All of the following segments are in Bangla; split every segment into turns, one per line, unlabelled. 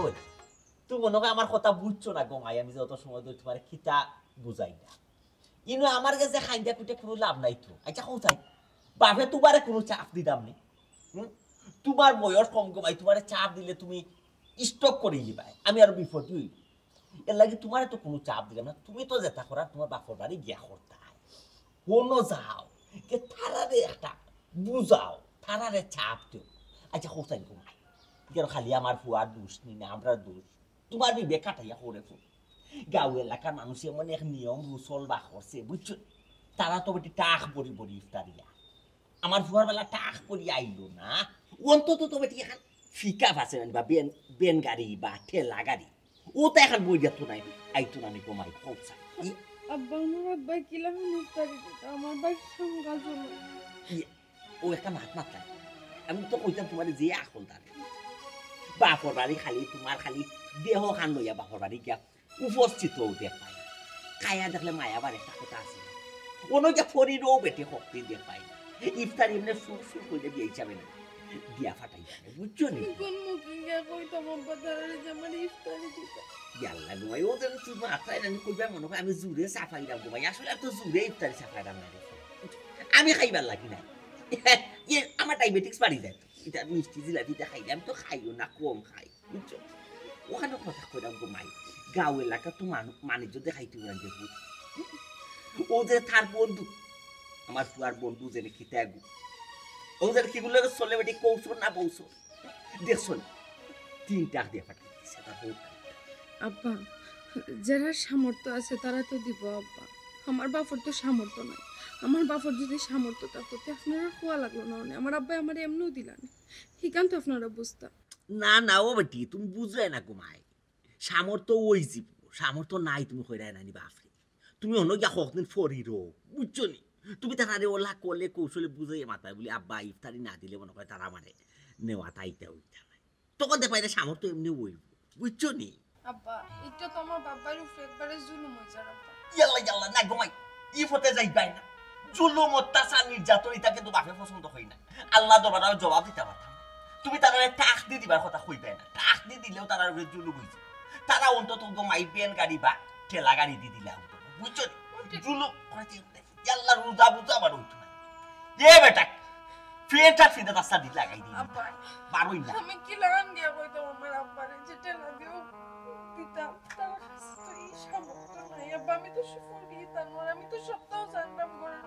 ওই তুমি মনে হয় আমার কথা বুঝছো না গমাই আমি যত সময় ধরে তোমার খিতা বুঝাই না ইনো আমার কাছে খাইন্দা কুটে কোনো লাভ নাই তো আচ্ছা কোথায় বাপে তোমারে কোনো চাপ দিতাম নি তোমার বয়স কম গমাই তোমারে চাপ দিলে তুমি স্টক করে দিবাই আমি আর বিপদ হই এর লাগে তোমারে তো কোনো চাপ দিলাম না তুমি তো যেটা করার তোমার বাপর বাড়ি গিয়া করতে কোনো যাও যে থারারে একটা বুঝাও থারারে চাপ দিও আচ্ছা কোথায় ঘুমাই যেন খালি আমার ফুয়ার দোষ নি না আমরা দোষ তোমার বিবেক কাটাইয়া করে ফুল গাঁও এলাকার মানুষ এমন এক নিয়ম রুসল বা করছে বুঝছো তারা তো বেটি টাক বড়ি বড়ি ইফতারিয়া আমার ফুয়ার বেলা টাক বড়ি আইলো না অন্তত তো বেটি এখন ফিকা আছে বা বেন বেন গাড়ি বা ঠেলা গাড়ি ও তো এখন বই যেত নাই আইতো না কমাই খোঁজা
আব্বা আমার আব্বা কিলাম ইফতারি দিতে আমার ভাই সংগাল হলো
ও একটা মাত মাত্রা আমি তো কইতাম তোমার যে আকল তার বাপর বাড়ি খালি তোমার খালি দেহ খান লইয়া বাপর বাড়ি গিয়া উপস্থিত দেখ পাই খায়া দেখলে মায়াবার একটা কথা আছে কোনো যে ফরিরও বেটে শক্তি দেখ পাই ইফতার এমনি সুর সুর করে দিয়ে যাবে না দিয়া ফাটাই যাবে বুঝছো নি
কোন মুখে গিয়া কইতাম আব্বা তারে যে আমার ইফতারি দিতে
ইয়াল্লা গোমাই ও যেন তুই মাথায় রানি কইবা মনে হয় আমি জুড়ে সাফাই দাম গোমাই আসলে তো জুড়ে ইফতারি সাফাই দাম না আমি খাইবার লাগি না আমার ডায়াবেটিক্স বাড়ি যায় এটা মিষ্টি জিলাপিটা খাইলে আমি তো খাইও না কম খাই বুঝছো ওখানে কথা কইলাম গোমাই গাঁও এলাকা তো মানিজ্য দেখাইতে ওরা দেখবো ও যে তার বন্ধু আমার ফুয়ার বন্ধু যে খিতে আগু ও যে কিগুলো চলে বেটি কৌশল না বৌশল দেখছো না 3 টাকা দিয়ে পাঠাই দিছে তার
আব্বা যারা সামর্থ্য আছে তারা তো দিব আব্বা আমার বাপর তো সামর্থ্য নাই আমার বাপর যদি সামর্থ্য থাকতো তো আপনারা খোয়া লাগলো না আমার আব্বা আমার এমনিও দিলান হিকান তো আপনারা বুঝতা
না না ও বেটি তুমি বুঝলে না ঘুমাই সামর্থ্য ওই জীব সামর্থ্য নাই তুমি হইরাই নানি বাপরে তুমি অন্য গিয়া কখদিন ফরিরো বুঝছো নি তুমি তাহারে ওলা করলে কৌশলে বুঝাই মাথায় বলি আব্বা ইফতারি না দিলে মনে হয় তারা মানে নেওয়া তাইতে ওইটা নাই তখন দেখ পাইলে সামর্থ্য এমনি ওইব বুঝছো নি
আব্বা এটা তো আমার বাবার উপরে একবারে জুলুম হইছে আব্বা
ইয়াল্লা ইয়াল্লা না ঘুমাই ই ফতে যাইবাই না জুলুম অত্যাচার নির্যাতন এটা কিন্তু বাপে পছন্দ হয় না আল্লাহ দরবারে জবাব দিতে পারতাম তুমি তারা টাক দি দিবার কথা কইবে না টাক দি দিলেও তারা জুলুম হইছে তারা অন্তত ঘুমাই বেন গাড়ি বা ঠেলা গাড়ি দি দিলে বুঝছো জুলুম ইয়াল্লা রোজা বুঝা বার হইতো না এ বেটা ফেটা ফিদা রাস্তা দি লাগাই দি
আব্বা
বারোই না
আমি কি লাগান দিয়া কইতাম আমার আব্বারে যে টেলা দিও দিতাম তার এই সামর্থ্য নাই আব্বা আমি তো সুফরি তানোর আমি তো সপ্তাহ জানলাম করে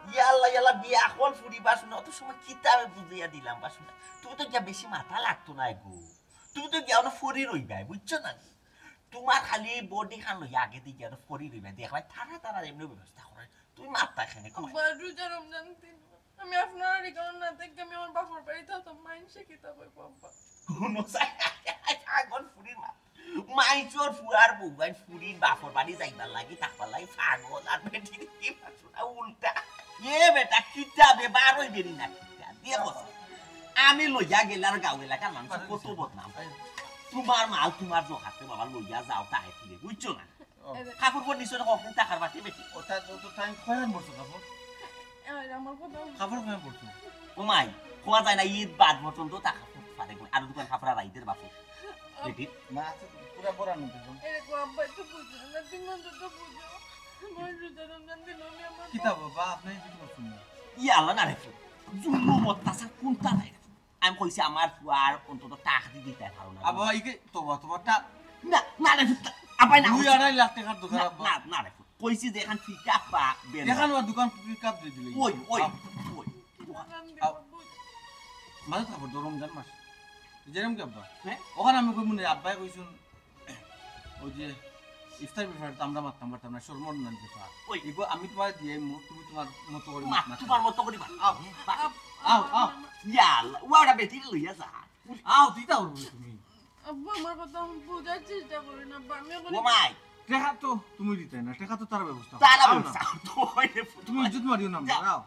ইয়াল্লা ইয়াল্লা বিয়া এখন ফুরি বাসু না অত সময় কিতাবে বুঝিয়া দিলাম বাসু না তুমি তো যা বেশি মাথা লাগতো না গো তুমি তো গিয়া ফরি রইবাই বুঝছো না তোমার খালি বডি খান লইয়া আগে দিয়ে গিয়া ফরি রইবাই দেখবাই তারা তারা এমনি ব্যবস্থা করে তুমি মাথা খানে
রোজা রমজান দিন আমি আপনার কারণ না দেখে আমি আমার বাপর বাড়িতে তো মাইনসে কিতাব বাবা
কোনো আগন ফুরির মা মাইচোর ফুয়ার বউগাই ফুরির বাপর বাড়ি যাইবার লাগি থাকবার লাগি পাগল আর বেটি কি বাসুনা উল্টা এ বেটা কিতাবে বারোই দেরি না কিতা দিয়ে বস আমি লইয়া গেলে আর গাঁও এলাকার মানুষ কত বদনাম তোমার মাল তোমার জোহাতে বাবা লইয়া যাও তাই ফিরে বুঝছো না কাপড় পর নিচে কখন টাকার বাটি বেটি
ওটা তো টাইম খয়ান পড়ছো কাপড়
আমার কথা
কাপড় খয়ান পড়ছো
ওমাই খোয়া যায় না ঈদ বাদ পর্যন্ত টাকা পড়তে পারে আর দোকান কাপড় রাইদের বাপু বেটি
না আছে পুরো পরানো দিছো
এরকম আব্বা তো বুঝো না তুমি তো বুঝো আমার রোজা রমজান দিন আমি আমার
কিতাব বাবা আপনি কি করছেন
ইয়াল্লা না রে জুলুম অত্যাচার কোনটা নাই আমি কইছি আমার ফুয়ার অন্তত টাকা দি দিতে পারো না
আবা ইকে তোমারটা
না না রে আপাই না
2.5 লাখ টাকার দোকান
না না রে কইছি যে এখন ফিকা পা বেন
এখানে দোকান পিকআপ দিয়ে দিলে
ওই ওই ওই
মানে তারপর রমজান মাস যেরকম কি আব্বা
হ্যাঁ
ওখানে আমি কই মনে আব্বাই কইছুন ওই যে ইফতার ব্যাপারটা আমরা মারতাম না শর্মন নান ব্যাপার
ওই
এগো আমি তোমার দিয়ে তুমি তোমার মতো করে
মা তোমার মতো করি বা
আও
ইয়াল্লা ওরা বেটি লইয়া যা
আও দিতা তুমি
আব্বা আমার কথা বুঝার চেষ্টা করেন আব্বা আমি
ও মাই
টাকা তো তুমি দিতে না টাকা তো তার ব্যবস্থা
তারা বলছা তো
তুমি ইজ্জত মারিও না দাও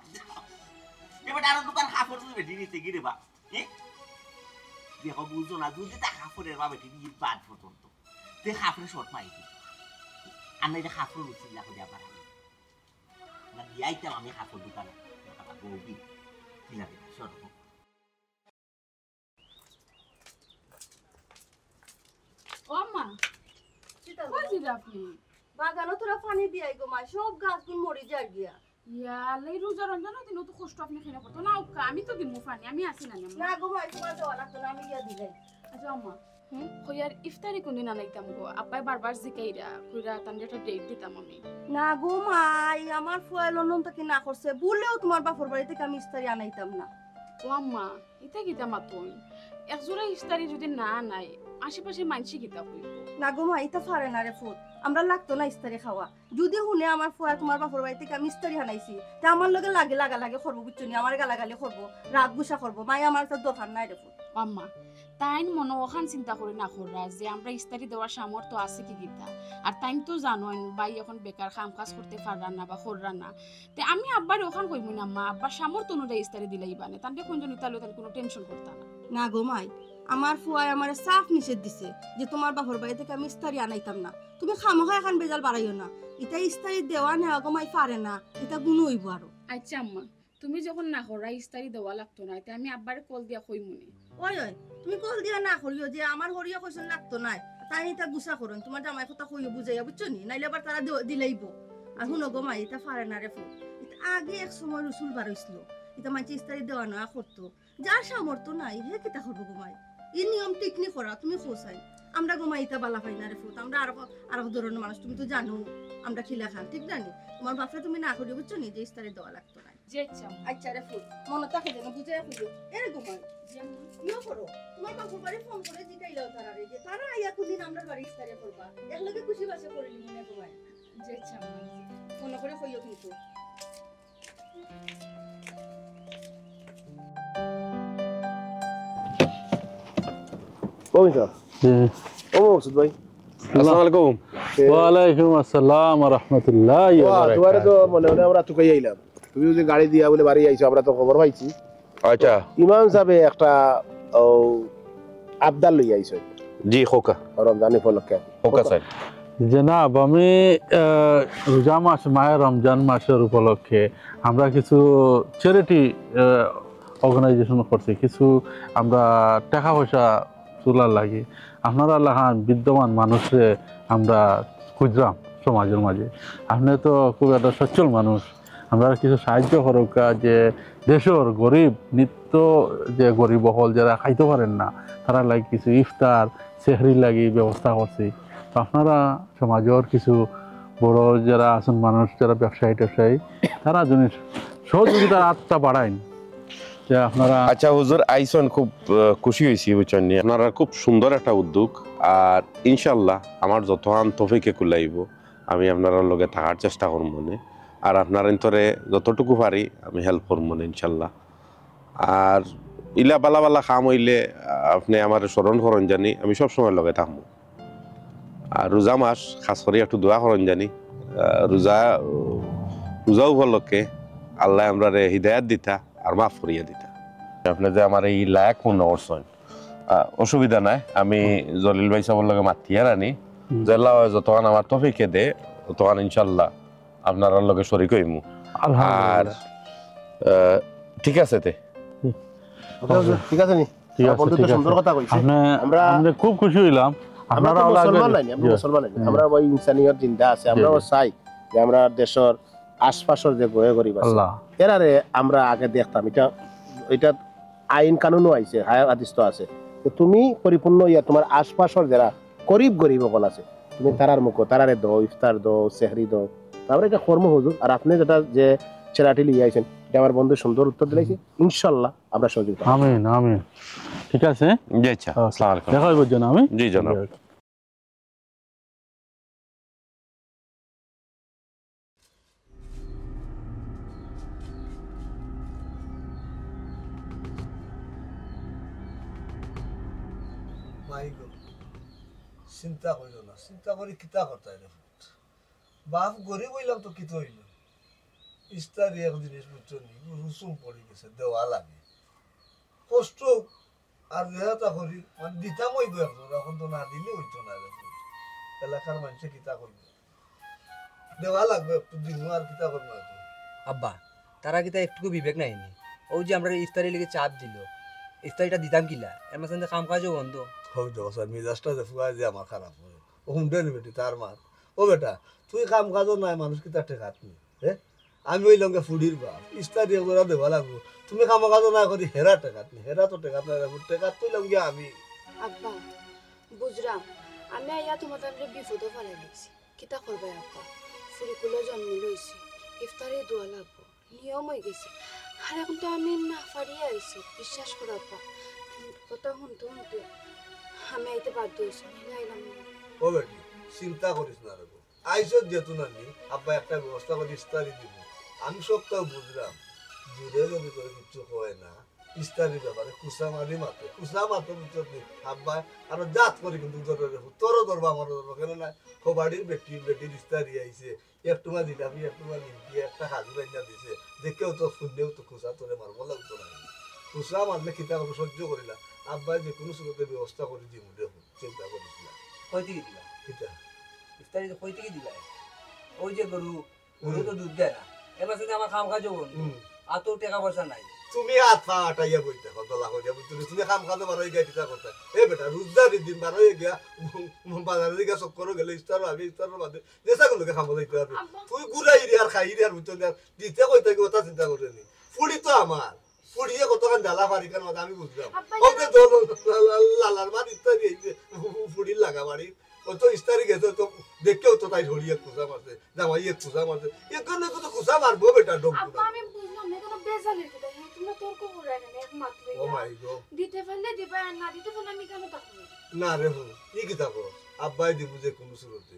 এবার আর দোকান কাপড় তুমি বেটি নিতে গিরে বা দেখো বুঝো না যদি তা কাপড়ের বা বেটি ঈদ বাদ পর্যন্ত তে কাপড়ে শর্ট মাই দি আমি এটা কাপড় উচিত না করে আবার না দিয়াইতাম আমি কাপড় দোকানে বউবি কি লাগে শর্ট
গেছি রে আপনি?
বাগানো তোরা পানি দিয়াই গো মা, সব গাছগুলো মরি যায় গিয়া।
ইয়ালে রোজা রমজানের দিনও তো কষ্ট আপনি খেলা করতো না উকা, আমি তো দিমু পানি, আমি আছি না আম্মা।
না গো মা, তোমার দেওয়া লাগতো না, আমি গিয়া দিলাই।
আচ্ছা আম্মা, হইয়ার ইফতারি কোনদিন আনাইতাম গো? আব্বাই বারবার জিকাইরা কইরা তানরে একটা ডেট দিতাম আমি।
না গো মা, আমার ফুয়াই লন্ডন থেকে না করছে, বললেও তোমার বাপর বাড়ি থেকে আমি ইস্তারি আনাইতাম না।
ও আম্মা, ইতা কিতা মাতুন? একজোড়া ইফতারি যদি না আনাই আশেপাশে মানসি কিতা কইব?
না গো মা, এটা পারে না রে ফুট, আমরা লাগতো না ইস্তারি খাওয়া। যদি শুনে আমার ফুয়া তোমার বাপর বাড়ি থেকে আমি ইস্তারি আনাইছি, তা আমার লগে লাগে করবো, বুঝছো নি? আমার গালাগালি করবো, রাগ গুসা করবো। মাই আমার তো দরকার নাই রে ফুট।
ও আম্মা, তাইন মনে ওখান চিন্তা করে না কররা যে আমরা ইস্তারি দেওয়ার সামর্থ্য আছে কি কিতা। আর তাইন তো জানোই ভাই এখন বেকার কাম কাজ করতে পাররা না বা কররা না। তে আমি আব্বার ওখান কইবো না মা, আব্বার সামর্থ্য অনুযায়ী ইস্তারি দিলেই বানে, তানকে কোনজন ইতালে তার কোনো টেনশন করতা না।
না গো মাই, আমার ফুয়াই আমার সাফ নিষেধ দিছে যে তোমার বাপর বাড়ি থেকে আমি ইস্তারি আনাইতাম না। তুমি খামোখা এখন বেজাল বাড়াইও না। এটা ইস্তারি দেওয়া নেওয়া গো মাই পারে না, এটা গুণ হইব আরো।
আচ্ছা আম্মা, তুমি যখন না কররা ইস্তারি দেওয়া লাগতো না, তে আমি আব্বারে কল দিয়া কই মনে।
ওই ওই, তুমি কল দিয়া না করিও যে আমার হরিয়া কইছেন লাগতো নাই, তাই এটা গুসা করুন। তোমার জামাই কথা কইও বুঝাইয়া, বুঝছো নি? নাইলে আবার তারা দিলাইব। আর শুনো গো মাই, এটা পারে না রে ফুল। আগে এক সময় রসুল বার হইছিল, এটা মাঝে ইস্তারি দেওয়া নেওয়া করতো। যার সামর্থ্য নাই হে কিতা করবো গো মাই? এই নিয়ম টিকনি করা তুমি খোঁচাই। আমরা গো মাই এটা বালা পাই না রে ফুল। আমরা আরো ধরনের মানুষ, তুমি তো জানো আমরা খিলা খান, ঠিক না নি? তোমার বাপরে তুমি না করিও, বুঝছো নি, যে ইস্তারি দেওয়া লাগতো না।
যে ইচ্ছা আম্মা।
আচ্ছা রে ফুল, মনে থাকে যেন বুঝাইয়া খুঁজো। এরকম হয়
জি আম্মা।
ইয়ে করো, তোমার বাপর বাড়ি ফোন করে জিগাইলাও তারারে যে তারা আইয়া কোনদিন আমরা বাড়ি ইস্তারি করবা, একলগে খুশি বাসা করে নিব না তোমায়।
যে ইচ্ছা আম্মা।
মনে করে কইও কিন্তু।
ওয়ালাইকুম আসসালাম ওয়া রাহমাতুল্লাহি ওয়া
তোমারে তো
বারাকাতুহু।
মনে মনে আমরা তুকাই আইলাম, তুমি যে গাড়ি দিয়া বলে বাড়ি আইছো, আমরা তো খবর পাইছি।
আচ্ছা
ইমাম সাহেব একটা আবদাল লই আইছো
জি খোকা
রমজান উপলক্ষে।
খোকা স্যার
জনাব, আমি রোজা মাস মাহে রমজান মাসের উপলক্ষে আমরা কিছু চ্যারিটি অর্গানাইজেশন করছি। কিছু আমরা টাকা পয়সা তোলার লাগে আপনারা লাগান বিদ্যমান মানুষে আমরা খুঁজলাম সমাজের মাঝে। আপনি তো খুব একটা সচ্ছল মানুষ, আমরা কিছু সাহায্য করুক যে দেশের গরিব নিত্য যে গরিব বহল যারা খাইতে পারেন না তারা লাগে কিছু ইফতার সেহরি লাগি ব্যবস্থা করছি। তো আপনারা সমাজের কিছু বড় যারা আছেন মানুষ, যারা ব্যবসায়ী ট্যাবসায়ী, তারা জিনিস সহযোগিতার হাতটা বাড়াইন যে আপনারা।
আচ্ছা হুজুর আইসন, খুব খুশি হয়েছি বুঝছেন। আপনারা খুব সুন্দর একটা উদ্যোগ, আর ইনশাল্লাহ আমার যতক্ষণ তফিকে কুলাইব আমি আপনার লগে থাকার চেষ্টা করব মনে, আর আপনার ইন্তরে যতটুকু পারি আমি হেল্প করব মনে ইনশাল্লাহ। আর ইলা বালা বালা কাম হইলে আপনি আমার স্মরণ করেন জানি, আমি সবসময় লগে থাকবো। আর রোজা মাস খাস করে একটু দোয়া করেন জানি, রোজা উপলক্ষে আল্লাহ আমরা হৃদায়ত দিতা আর মাফ করিয়া দিতা। আপনি যে আমার এই লায়ক পূর্ণ করছেন, অসুবিধা নাই, আমি জলিল ভাই সাহেবের লগে মাতিয়া রানি জেলা যতক্ষণ আমার তফিকে দে তখন ইনশাল্লাহ আপনার লগে শরিক হইম। আর ঠিক আছে তে
ঠিক আছে নি?
ঠিক আছে,
বন্ধু তো
ঠিক
সুন্দর
আছে।
কথা কইছে।
আমরা খুব খুশি হইলাম।
আমরা তো মুসলমান নাই, আমরা মুসলমান নাই, আমরা ওই ইনসানিয়ত চিন্তা আছে। আমরা চাই যে আমরা দেশের আশপাশের যে গয়ে গরিব আছে
আল্লাহ
এরারে আমরা আগে দেখতাম। এটা আইন কানুনও আইছে, হাদিস তো আছে। তো তুমি পরিপূর্ণ তোমার আশপাশের যারা গরিব সকল আছে, তুমি তারার মুখ তারারে দো, ইফতার দো, সেহরি দো। তারপরে এটা কর্ম হুজুর। আর আপনি যেটা যে ছেলেটি লিয়ে আইছেন, এটা আমার বন্ধু সুন্দর উত্তর দিলাইছে। ইনশাল্লাহ আমরা সহযোগিতা।
আমিন আমিন। ঠিক আছে,
জি আচ্ছা, আসসালামু আলাইকুম।
দেখা হইব জন আমি।
জি জনাব।
মাইগো চিন্তা করিল না, চিন্তা করি কিতা কথা রে বাপ গরিব হইলাম তো কিতো হইল। ইস্তারি এক জিনিস বুঝছো নি, রুসুম পড়ে গেছে, দেওয়া লাগে কষ্ট। আর দেহাতা করি মানে দিতাম হইব একজন, এখন তো না দিলে হইতো না রে। এলাকার মানুষে কিতা করবে, দেওয়া লাগবে একটু দিন। আর কিতা করবো এখন?
আব্বা তারা কিতা একটু বিবেক নাই নি? ও যে আমরা ইফতারি লেগে চাপ দিল, ইফতারিটা দিতাম কিলা, এর মাঝে কাম কাজও বন্ধ।
হয়তো স্যার মিজাজটা যে ফুয়া যে আমার খারাপ হয়, হুন্ডেন বেটি তার মার ও বেটা তুই কাম কাজও নাই মানুষ কি তার টেকাত নি হ্যাঁ আমি ওই লঙ্কা ফুডির বাপ ইস্তারি একজোড়া দেওয়া লাগবো তুমি কাম কাজও না করি হেরা টেকাত নি হেরা তো টেকাত নাই রাখবো টেকাত তুই লঙ্গিয়া আমি
আব্বা বুঝরাম আমি আইয়া তোমাদের বিপদে ফেলে লিখছি কিতা করবে আব্বা ফুরিকুলো জন্ম লইছি ইফতারে দোয়া লাগবো নিয়ম হয়ে গেছে আর এখন তো আমি না ফারিয়ে আইছি বিশ্বাস করো আব্বা কথা শুনতে শুনতে আমি আইতে বাধ্য হয়েছি আইলাম
ও বেটি চিন্তা করিস না রাখবো আইসত যেত না নি আব্বা একটা ব্যবস্থা করে ইস্তারি দিব আমি সবটাও বুঝলাম জুড়ে যদি করে কিচ্ছু হয় না ইস্তারির ব্যাপারে কুসা মারি মাতে ভিতর দিয়ে আব্বা আরো জাত করে কিন্তু তোরও ধরবো আমারও ধরবো কেন না কবাডির বেটির ইস্তারি আইছে একটু মা দিলাম একটু মা নিমকি একটা হাজু রান্না দিছে দেখেও তো শুনলেও তো খুশা তোরে মারবো লাগতো না খুশা মারলে কিতা করবো সহ্য করিলা আব্বা যে কোনো সুরতে ব্যবস্থা করে দিব দেখো চিন্তা করিস না
কই থেকে দিবা
কিতা
ইফতারি কই থেকে দিবা ওই যে গরু তো দুধ দেয় না এবার যদি আমার খাম খাজো আর তো টাকা পয়সা নাই
তুমি হাত পা আটাইয়া বইতে দলা করিয়া বুঝতে তুমি কাম খাতে পারো এই গাড়িটা করতে এ বেটা রোজগারের দিন বার হয়ে গিয়া বাজারে দিকে চক্কর গেলে ইস্তার আগে ইস্তার বাদে নেশাগুলোকে খাবো যাইতে হবে তুই ঘুরাই রে আর খাই রে আর বুঝতে দিতে কইতে কি কথা চিন্তা করে নি ফুড়ি তো আমার ফুড়িয়ে কতক্ষণ জ্বালা পারি কেন আমি বুঝলাম ওকে দোল লালার মা ইত্যাদি এইছে ফুড়ির লাগা বাড়ি ও তো ইস্তারি গেছে তো দেখেও তো তাই ধরিয়ে খুঁজা মারছে জামাই খুঁজা মারছে এখানে তো খুঁজা মারবো বেটা ডোম
আমি বুঝলাম না কোনো বেজালের কথা তোমরা তর্ক করে না একমাত্র
ও মাই গড
দিতে পারলে দিবা আর না দিতে পারলে আমি কেন থাকবো
না রে হো ই কি থাকো আব্বাই দিমু যে কোনো সুরতে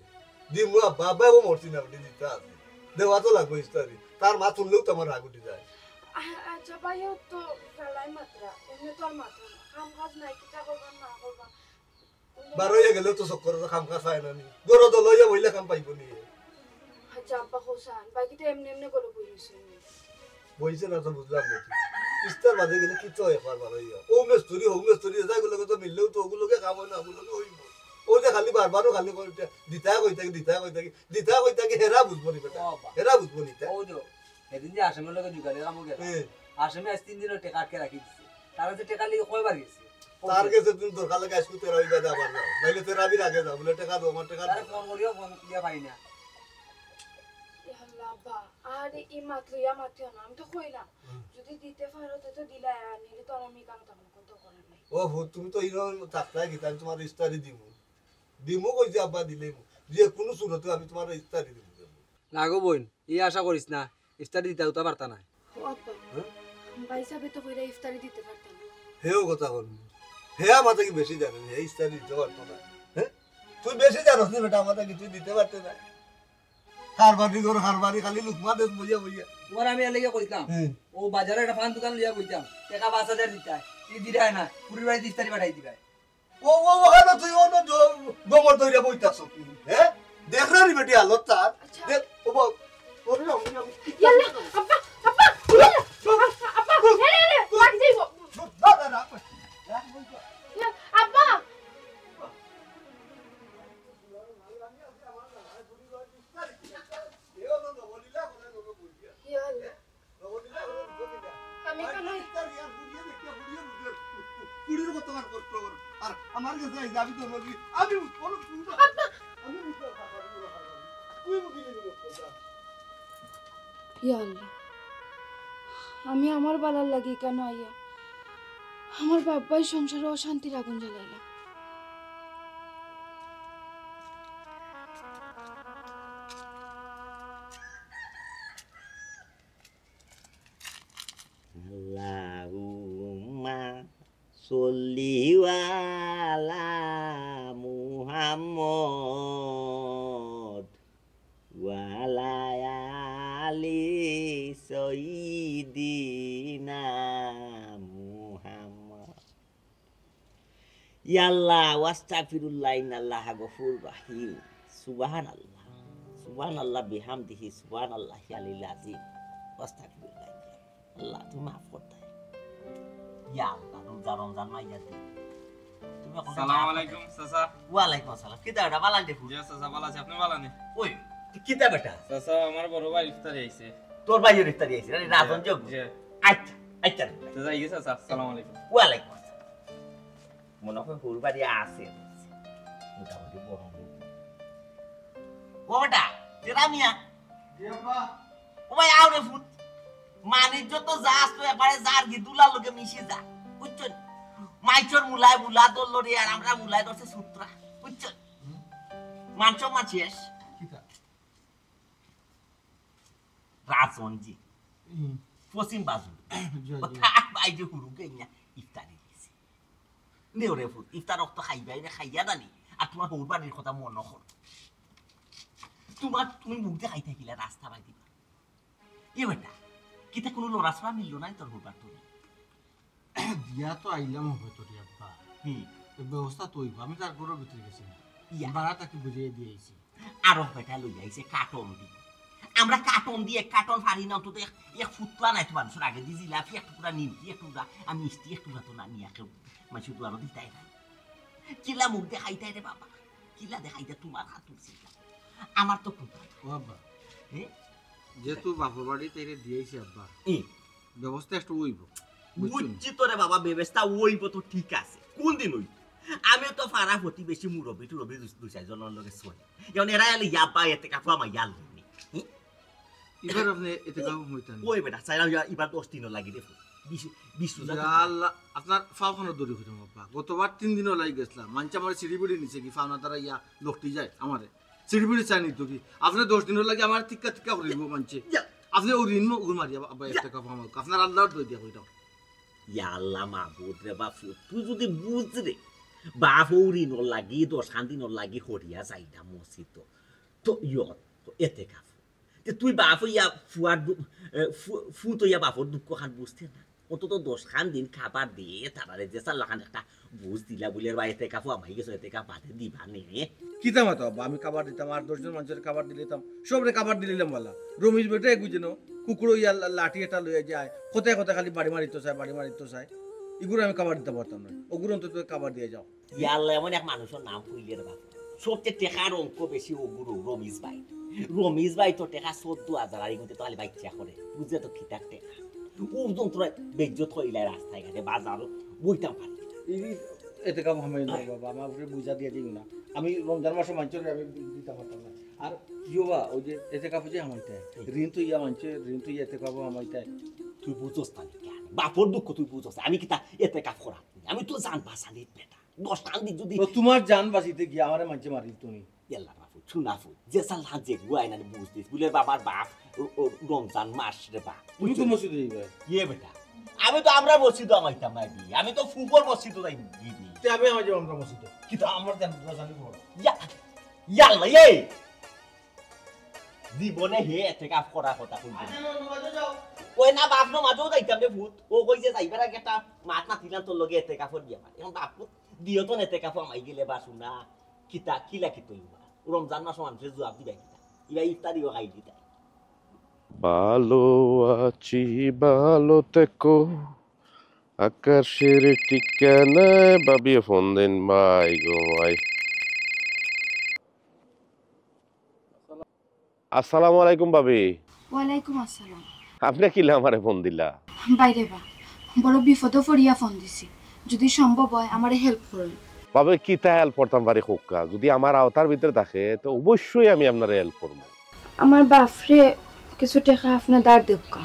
দিমু আব্বাই ও মরছি না ওটি দিতে আছে দেওয়া তো লাগবে ইস্তারি তার মা তুললেও তো আমার রাগ উঠে যায়
আচ্ছা ভাইও তো গালাই মাত্রা এমনি তো আর মাত্রা না কাম কাজ নাই কিটা করবা না করবা
বার হয়ে গেলেও তো চক্কর কাম কাজ পায় না নি গরো তো লইয়া বইলে কাম পাইব নি
আচ্ছা আব্বা হোসান বাকি তো এমনি এমনি করে বইছে
বইছে না তো বুঝলাম নাকি ইস্তার বাদে গেলে কি তো এফার বার হইয়া ও মেস্তরি যাইগুলোকে তো মিললেও তো ওগুলোকে কাম হয় না ওগুলোকে হইব ও যে খালি বারবারও খালি দিতা কই থাকি হেরা বুঝবো নি বেটা হেরা বুঝবো নি
ও যো সেদিন যে আসামের লোকে জুগালে কামো গেল আসামে আজ 3 দিনের টাকা আটকে রাখি দিছে তারা যে টাকা লিয়ে কয়বার গেছে
তার কাছে তুমি দরকার লাগে আজকে তেরা হইবা আবার যাও নাইলে তেরা বির আগে যাও বলে টাকা দাও আমার টাকা
তারে ফোন করিও ফোন দিয়া পাই না
আল্লাহ বা আর এই মাত্র ইয়া মাত্র না আমি তো কইলাম যদি দিতে পারো তো দিলা আর নিলে তো আমি কাম তখন কত করার নাই
ও হো তুমি তো ইরন তাকলাই কি আমি তোমার ইস্তারি দিমু কইছে আব্বা দিলেই যে কোনো সুরতে আমি তোমার ইস্তারি দিব
না গো বোন এই আশা করিস না ইফতারি দিতে তো পারতা না
ও আব্বা ভাই সাহেব তো কইরা ইফতারি দিতে পারতাম না
হেও কথা বলবি হে আমাদের কি বেশি জানেন হে ইস্তারি দিতে পারতো না হ্যাঁ তুই বেশি জানোস না বেটা আমাদের কি তুই দিতে পারতে না হারবারি খালি লুকমা দেশ বইয়া
তোমার আমি এলাকা কইতাম ও বাজারে একটা পান দোকান লিয়া কইতাম টাকা 5000 দিতাই ই দিরাই না পুরি বাড়ি ইফতারি পাঠাই দিবাই
ও হানা তুই ও গোবর দইরা বইতাছ হ্যাঁ দেখ না রে বেটি আলো তার দেখ ও ওরে
ইয়াল্লা আব্বা আব্বা রে বাড়ি যাইবো আব্বা আমি
কুড়ির কত আর কষ্ট আর আমার কাছে যাবি তো বলবি আমি কোন আমি তুই মুখে
ইয়া আল্লাহ আমি আমার বালার লাগি কেন আইয়া আমার বাবাই সংসারে অশান্তির আগুন জ্বালাইলা
Allahumma sholli ala Muhammad wa ala ali sayyidina Muhammad. Ya Allah, wastaghfirullah innallaha ghafurur rahim. Subhanallah. Subhanallah bihamdihi subhanallahi alil azim. Wastaghfirullah. আল্লাহ তুমি মাফ করতে ইয়া আল্লাহ রমজান মাইয়া দি তুমি এখন
আসসালামু আলাইকুম চাচা
ওয়া আলাইকুম আসসালাম কিতা এটা বালান দেখু
জি চাচা ভালো আছে আপনি ভালো নেই
ওই কিতা বেটা
চাচা আমার বড় ভাই ইফতারি আইছে
তোর ভাইয়ের ইফতারি আইছে রে রাজন যোগ
জি
আচ্ছা আচ্ছা
চাচা ইয়ে চাচা আসসালামু আলাইকুম
ওয়া আলাইকুম আসসালাম মনে হয় হুরবাড়ি আছে মোটামুটি বড় ও বেটা তেরা মিয়া ও ভাই আও রে ফুট মানিজ্য তো যাস তো এবারে যার গি দুলার লগে মিশে যা বুঝছেন মাইচর মুলায় মুলা দল রে আর আমরা মুলায় ধরছে সূত্রা বুঝছেন মানছ মাছিস রাজনজি পশ্চিম বাজু ভাই যে হুরু গেইনা ইফতারি দিছে নেও রে ফুট ইফতার রক্ত খাইবাই রে খাইয়া দানি আর তোমার হৌর বাড়ির কথা মন নকর তুমি মুখ দিয়ে খাই থাকিলে রাস্তা বাই দিবা এ বেটা কিতা কোনো লড়াছড়া মিললো নাই তোর হৌর বাড়ি
দিয়া তো আইলাম হবে তোর আব্বা ব্যবস্থা তো হইব আমি তার ঘরের ভিতরে গেছি না ভাড়াটাকে বুঝিয়ে দিয়েছি
আরো বেটা লই আইছে কাটন দি আমরা কাটন দিয়ে কাটন ফাড়ি না তো এক ফুটলা নাই তো মানুষের আগে দি জিলাপি এক টুকরা নিমকি এক টুকরা আর মিষ্টি এক টুকরা তো না নিয়ে কেউ মানুষ তো আরো দিতাই না কিলা মুখ দেখাইতাই রে বাবা কিলা দেখাইতে তোমার হাত তুলছি আমার তো
বাবা যেহেতু বাপর বাড়ি তেরে দিয়েছি আব্বা ব্যবস্থা একটু হইব
বুঝছি তো রে বাবা ব্যবস্থা হইব তো ঠিক আছে কোন দিন হইব আমি তো ফারা হতি বেশি মুরব্বী টুরব্বী দুই চারজনের লগে শোয় এখন এরা এলে ইয়াবা এতে কাপড় আমার ইয়াল হইনি
এবার আপনি এতে কাপড় হইতেন
ওই বেটা চাইলাম এবার 10 দিনও লাগি দেখো 20
আল্লাহ আপনার ফাওখানো দড়ি হইতাম বাবা গতবার 3 দিনও লাগি গেছিলাম মানছে আমার সিঁড়িবিড়ি নিচে কি ফাওনা তারা ইয়া লোকটি যায় আমারে সিঁড়িবিড়ি চাইনি তো কি আপনি 10 দিনও লাগি আমার টিক্কা টিক্কা করে দিব মানছে আপনি ওই ঋণ ওগুলো মারিয়া আব্বা একটা কাপড় আমার আপনার আল্লাহর দই দিয়া হইতাম
ইয়া আল্লাহ মাহবুব রে বাপু তুই যদি বুঝ রে বাপ ওরি ন লাগি 10 দিন লাগি হরিয়া যাইডা মসজিদ তো ইয়ত তো এতে কাপ তুই বাপ ইয়া ফুয়ার ফু তো ইয়া বাপর দুঃখ খান বুঝতে না অন্তত 10 দিন খাবার দিয়ে তারারে যে চাল্লাখান একটা বুঝ দিলা বলে বা এতে কাপু আমাই গেছে এতে কাপ বাদে দিবা নে
কিতাম তো আমি খাবার দিতাম আর 10 জন মানুষের খাবার দিলাম সবরে খাবার দিলাম বলা রমেশ বেটা এগুজেন কুকুরো ইয়া লাঠি এটা লইয়া যায় কোথায় কোথায় খালি বাড়ি মারিতো চাই এগুলো আমি খাবার দিতে পারতাম না ওগুলো অন্তত খাবার দিয়ে যাও
ইয়া আল্লাহ এমন এক মানুষের নাম কইলে রে বাপ সবচেয়ে টেকার অঙ্ক বেশি ওগুলো রমেশ ভাই তো টেকা 14,000 আর এগুতে তো খালি বাইচ্চা করে বুঝে তো খিতাক টেকা ও যন্ত্র বেজ্জত হইলে রাস্তায় ঘাটে বাজারও বইতাম পারি
এতে কাম আমি না বাবা আমার উপরে বুঝা দিয়ে দিই না আমি রমজান মাসে মানছে আমি দিতে পারতাম না আর ইয়োবা ওই যে এতে কাপু যে আমাইতে ঋণ তো ইয়া মানছে ঋণ তো এতে কাপু আমাইতে
তুই বুঝোস না বাপর দুঃখ তুই বুঝোস আমি কিতা এতে কাপ করা আমি তো জান বাসানি বেটা 10 দিন যদি
তোমার জান বাঁচিতে গিয়ে আমারে মানছে মারিল তুমি
ইয়াল্লা বাপু ছুনাফু যে সাল হাজে গুয়াই না বুঝদিস বলে বাবার বাপ রমজান মাস রে বাপ
তুমি তো মসজিদে যাবে
ইয়ে বেটা আমি তো আমরা মসজিদে আমাইতাম না দি আমি তো ফুটবল মসজিদে যাই দিবি
তে আমি আমার যে আমরা মসজিদে
কিন্তু আমার জান জানি বড় ইয়াল্লা এই জীবনে হে এতে কাপ করা কথা কইবি কই না বাপ নো মাঝেও যাইতাম রে ভূত ও কই যে যাইবার আগে একটা মাত না দিলাম তোর লগে এতে কাপড় দিয়া মানে এখন বাপ দিও তো এতে কাপড় মাই গেলে বা শুনা কিতা কিলা কি তৈবা রমজান মাস মানুষের জবাব দিবা কিতা ইবা ইফতারিও খাই দিতা
ভালো আছি ভালো থেকো আকাশের ঠিকানায় বাবিয়ে ফোন দেন ভাই গো ভাই আসসালামু আলাইকুম ভাবি
ওয়ালাইকুম আসসালাম
আপনি কিলা আমারে ফোন দিলা
বাইরে বা বড় বিপদ পড়িয়া ফোন দিছি যদি সম্ভব হয় আমারে হেল্প করুন
ভাবে কিতা হেল্প করতাম পারি হোক্কা যদি আমার আওতার ভিতরে থাকে তো অবশ্যই আমি আপনার হেল্প করবো
আমার বাপরে কিছু টাকা আপনার দাঁড় দেবকা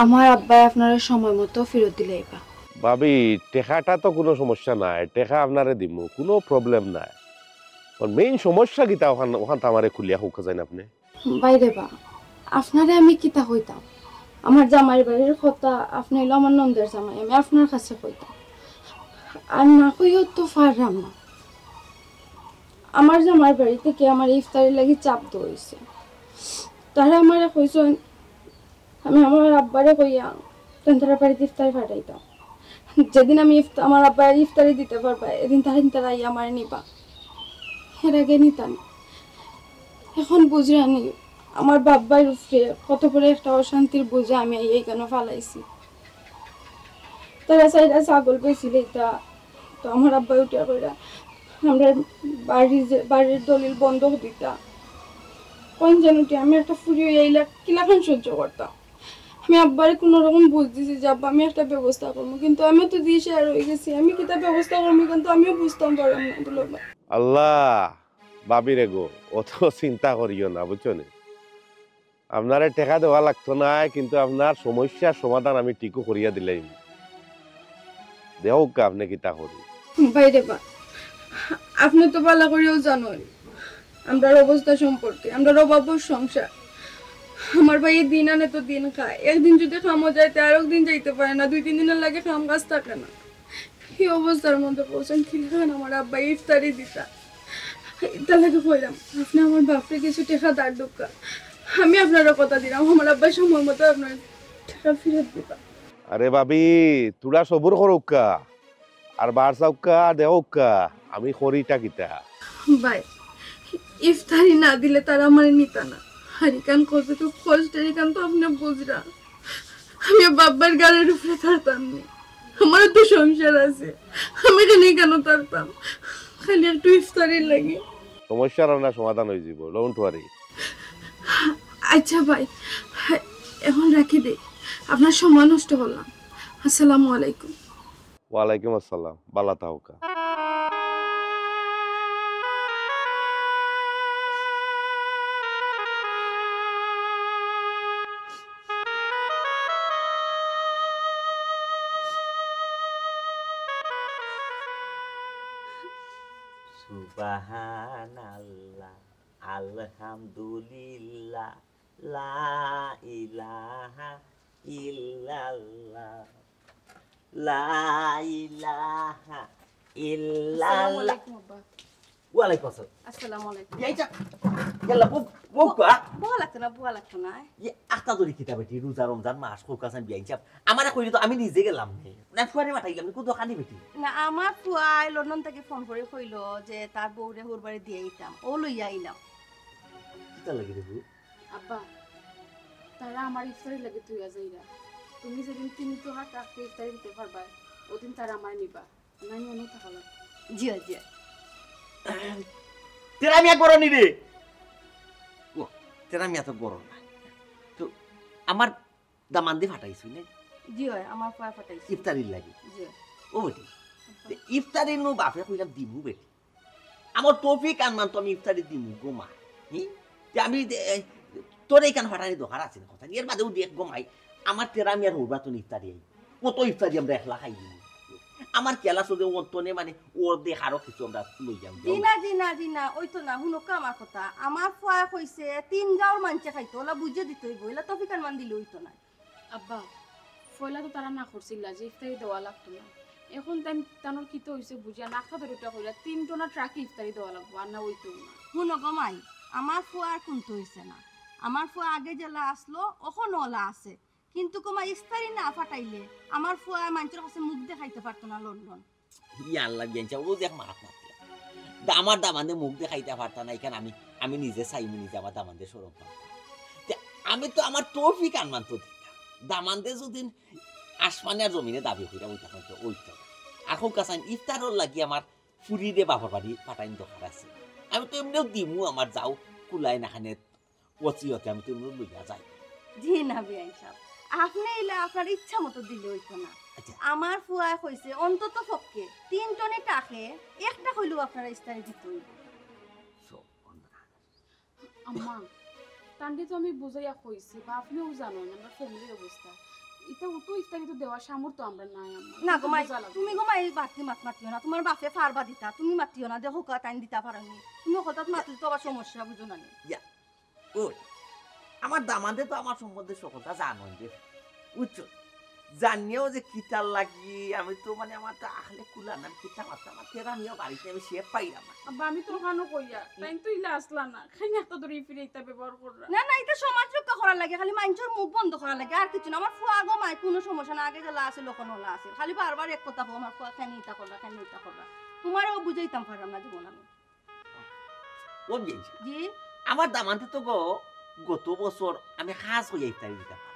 আমার আব্বাই আপনার সময় মতো ফেরত দিলেইবা
ভাবি টেকাটা তো কোনো সমস্যা নাই টেকা আপনারে দিমু কোনো প্রবলেম নাই মেইন সমস্যা কিতা ওখান তো আমারে খুলিয়া হোক্কা যায় না আপনি
বাইরে বা আপনারে আমি কিতা হইতাম আমার জামাই বাড়ির কথা আপনি হলো আমার নন্দের জামাই আমি আপনার কাছে কইতাম আর না কইও তো পারলাম না আমার জামাই বাড়ি থেকে আমার ইফতারি লাগি চাপ দইছে তারা আমার কইছেন আমি আমার আব্বারে কইয়া তারা বাড়িতে ইফতারি পাঠাইতাম যেদিন আমি আমার আব্বার ইফতারি দিতে পারবা এদিন তারা আমার নিবা এর আগে নিতাম এখন বুঝরানি আমার বাব্বার উপরে কত বড় একটা অশান্তির বোঝা আমি এইখানে ফালাইছি তারা চাইরা ছাগল পেয়েছিল এটা তো আমার আব্বা উঠিয়া কইরা আমরা বাড়ির দলিল বন্ধ দিতা কোন জানুটি আমি একটা ফুরি এইলা কিলাখান সহ্য করতাম আমি আব্বারে কোনো রকম বুঝ দিছি যে আব্বা আমি একটা ব্যবস্থা করবো কিন্তু আমি তো দিয়ে শেয়ার হয়ে গেছি আমি কিতা ব্যবস্থা করবো কিন্তু আমিও বুঝতাম পারলাম না দুলাভাই
আল্লাহ ভাবিরে গো অত চিন্তা করিও না বুঝছো নি আপনারে টেকা দেওয়া লাগতো না কিন্তু আপনার সমস্যার সমাধান আমি ঠিকও করিয়া দিলাম দেও আপনি কিতা করি
বাইরে বা আপনি তো ভালো করেও জানেন আমরার অবস্থা সম্পর্কে আমরার অভাবর সংসার আমার ভাই দিন আনে তো দিন খায় একদিন যদি খামো যাইতে আর একদিন যাইতে পারে না 2-3 দিনের লাগে খাম গাছ থাকে না এই অবস্থার মধ্যে পৌঁছান খিলান আমার আব্বা ইফতারি দিতা এটা লাগে কইলাম আপনি আমার বাপরে কিছু টাকা দাঁড় ঢুকা আমি আপনারও কথা দিলাম আমার আব্বা সময় মতো আপনার টাকা ফেরত দিবা
আরে ভাবি তোরা সবুর করুকা আর বার চাউকা দেওকা আমি করিটা কিতা
ভাই ইফতারি না দিলে তারা আমার নিতা না হারিকান কত তো কষ্টের কান তো আপনি বুঝরা আমি বাবার গাড়ির উপরে থাকতাম না আমার তো সংসার আছে আমি কেন থাকতাম খালি একটু ইফতারির লাগে
সমস্যার আপনার সমাধান হয়ে যাব ডোন্ট ওয়ারি
আচ্ছা ভাই এখন রাখি দে আপনার সময় নষ্ট করলাম আসসালামু আলাইকুম
ওয়ালাইকুম আসসালাম বালা তাওকা
সুবহানাল্লাহ আলহামদুলিল্লাহ লা ইলাহা ইল্লাল্লাহ লা ইলাহা ইল্লাল্লাহ ওয়ালাইকুম আসসালাম
আসসালামু আলাইকুম
ইয়াইটা ইয়াল্লা বুকা
বুয়া লাগতো না
ই আতা দরি কিতাবেটি রোজা রমজান মাস কোকাসান বিয়াইছা আমারে কইলি তো আমি নিজে গেলাম না ফুয়ারে মাথাইলাম কো দোকানি বেটি
না আমার ফুয়াই লন্ডন থেকে ফোন করে কইল যে তার বউরে হুরবাড়ি দিয়ে আইতাম ও লইয়া আইলাম
কিতা লাগি দেবু
আব্বা তারা আমার ইফতারি লাগে তুই যাইরা তুমি যেদিন 3 টাকা টাকা ইফতারি দিতে পারবা ওদিন তারা আমার নিবা নাই মনে থাকলো
জি জি
তেরা মিয়া করনি রে ও তেরা মিয়া তো গরম না তো আমার দামান দি ফাটাইছু নে
জি হয় আমার ফুয়া ফাটাইছি
ইফতারির লাগি
জি
ও বেটি ইফতারি নো বাপে কইলাম দিমু বেটি আমার তৌফিক আনমান তো আমি ইফতারি দিমু গোমা হি যে আমি তোর এই কান ফাটানি দোকান আছে কথা এর বাদেও দেখ গোমাই আমার তেরা মিয়ার হবা তো ইফতারি আই কত ইফতারি আমরা একলা খাই দিমু আমার কেলা সোদে ওতনে মানে ওর দেখ আরো কিছু আমরা লই যাম
জিনা ওই তো না হুনকা আমার কথা আমার ফুয়া কইছে 3 গাঁওর মানছে খাইতো ওলা বুঝে দিতে হইব এলা তফিকান মান দিলে হইতো না
আব্বা ফয়লা তো তারা না করছিল যে ইফতারি দেওয়া লাগতো না এখন তানোর কি তো হইছে বুঝিয়া না খাদের ওটা কইলা 3 টনা ট্রাকে ইফতারি দেওয়া লাগবো আর না ওইতো না
হুনগো মাই আমার ফুয়া আর কোনটো হইছে না আমার ফুয়া আগে জেলা আসলো ওখন ওলা আছে কিন্তু কোমা ইফতারি না ফাটাইলে আমার ফুয়া মানচের কাছে মুখ দেখাইতে পারতো না লন্ডন
ইয়া আল্লাহ গেঞ্চা ও দেখ মারাত না আমার দামান্দে মুখ দেখাইতে পারতা না এখানে আমি নিজে চাইমু নিজে আমার দামান্দে সরব আমি তো আমার তৌফিক আনমান তো দিতাম দামান্দে যদি আসমানে আর জমিনে দাবি কইরা ওই তখন তো ওইতো আর হোক কাছান ইফতারর লাগি আমার ফুরি দে বাবার বাড়ি পাঠাইন দরকার আছে আমি তো এমনিও দিমু আমার যাও কুলাই নাখানে ওচিয়তে আমি তো এমনিও লইয়া যাই
জি না বিয়াই সাহেব আপনি এলে আপনার ইচ্ছা মতো দিলে হইতো না আমার ফুয়া কইছে অন্তত পক্ষে 3 টনে টাকে একটা হইলেও আপনারা ইফতারি দিতে হইব
আম্মা তান্ডি তো আমি বুঝাইয়া কইছি বা আপনিও জানেন আমার ফ্যামিলির অবস্থা এটা তো ইফতারি তো দেওয়ার সামর্থ্য আমরা নাই আম্মা
না গোমাই তুমি গোমাই বাতি মাতিও না তোমার বাপে ফারবা দিতা তুমি মাতিও না দেখো টাইম দিতা পারনি তুমি হঠাৎ মাতলে তো আবার সমস্যা বুঝো না
ইয়া ও আমার দামান্দে তো আমার সম্বন্ধে সকলটা জানেন যে উচ্চ জানিও যে কিতার লাগি আমি তো মানে আমার তো আহলে কুলা না কিতা মাত্রা আমার তেরা নিও বাড়িতে আমি সে পাইলাম না
আব্বা আমি তো ওখানে কইয়া তাই তো ইলা আসলা না খালি একটা ধরে ফিরে এটা ব্যবহার কররা
না না এটা সমাজ রক্ষা করার লাগে খালি মানুষের মুখ বন্ধ করার লাগে আর কিছু না আমার ফুয়া গোমাই কোনো সমস্যা না আগে জেলা আছে লোকন হলা আছে খালি বারবার এক কথা আমার ফুয়া কেন ইটা করলা তোমারও বুঝাইতাম পারলাম না জীবন আমি
ও গেছি
জি
আমার দামান্দে তো গত বছর আমি খাস হইয়া ইফতারি দিতে পারলাম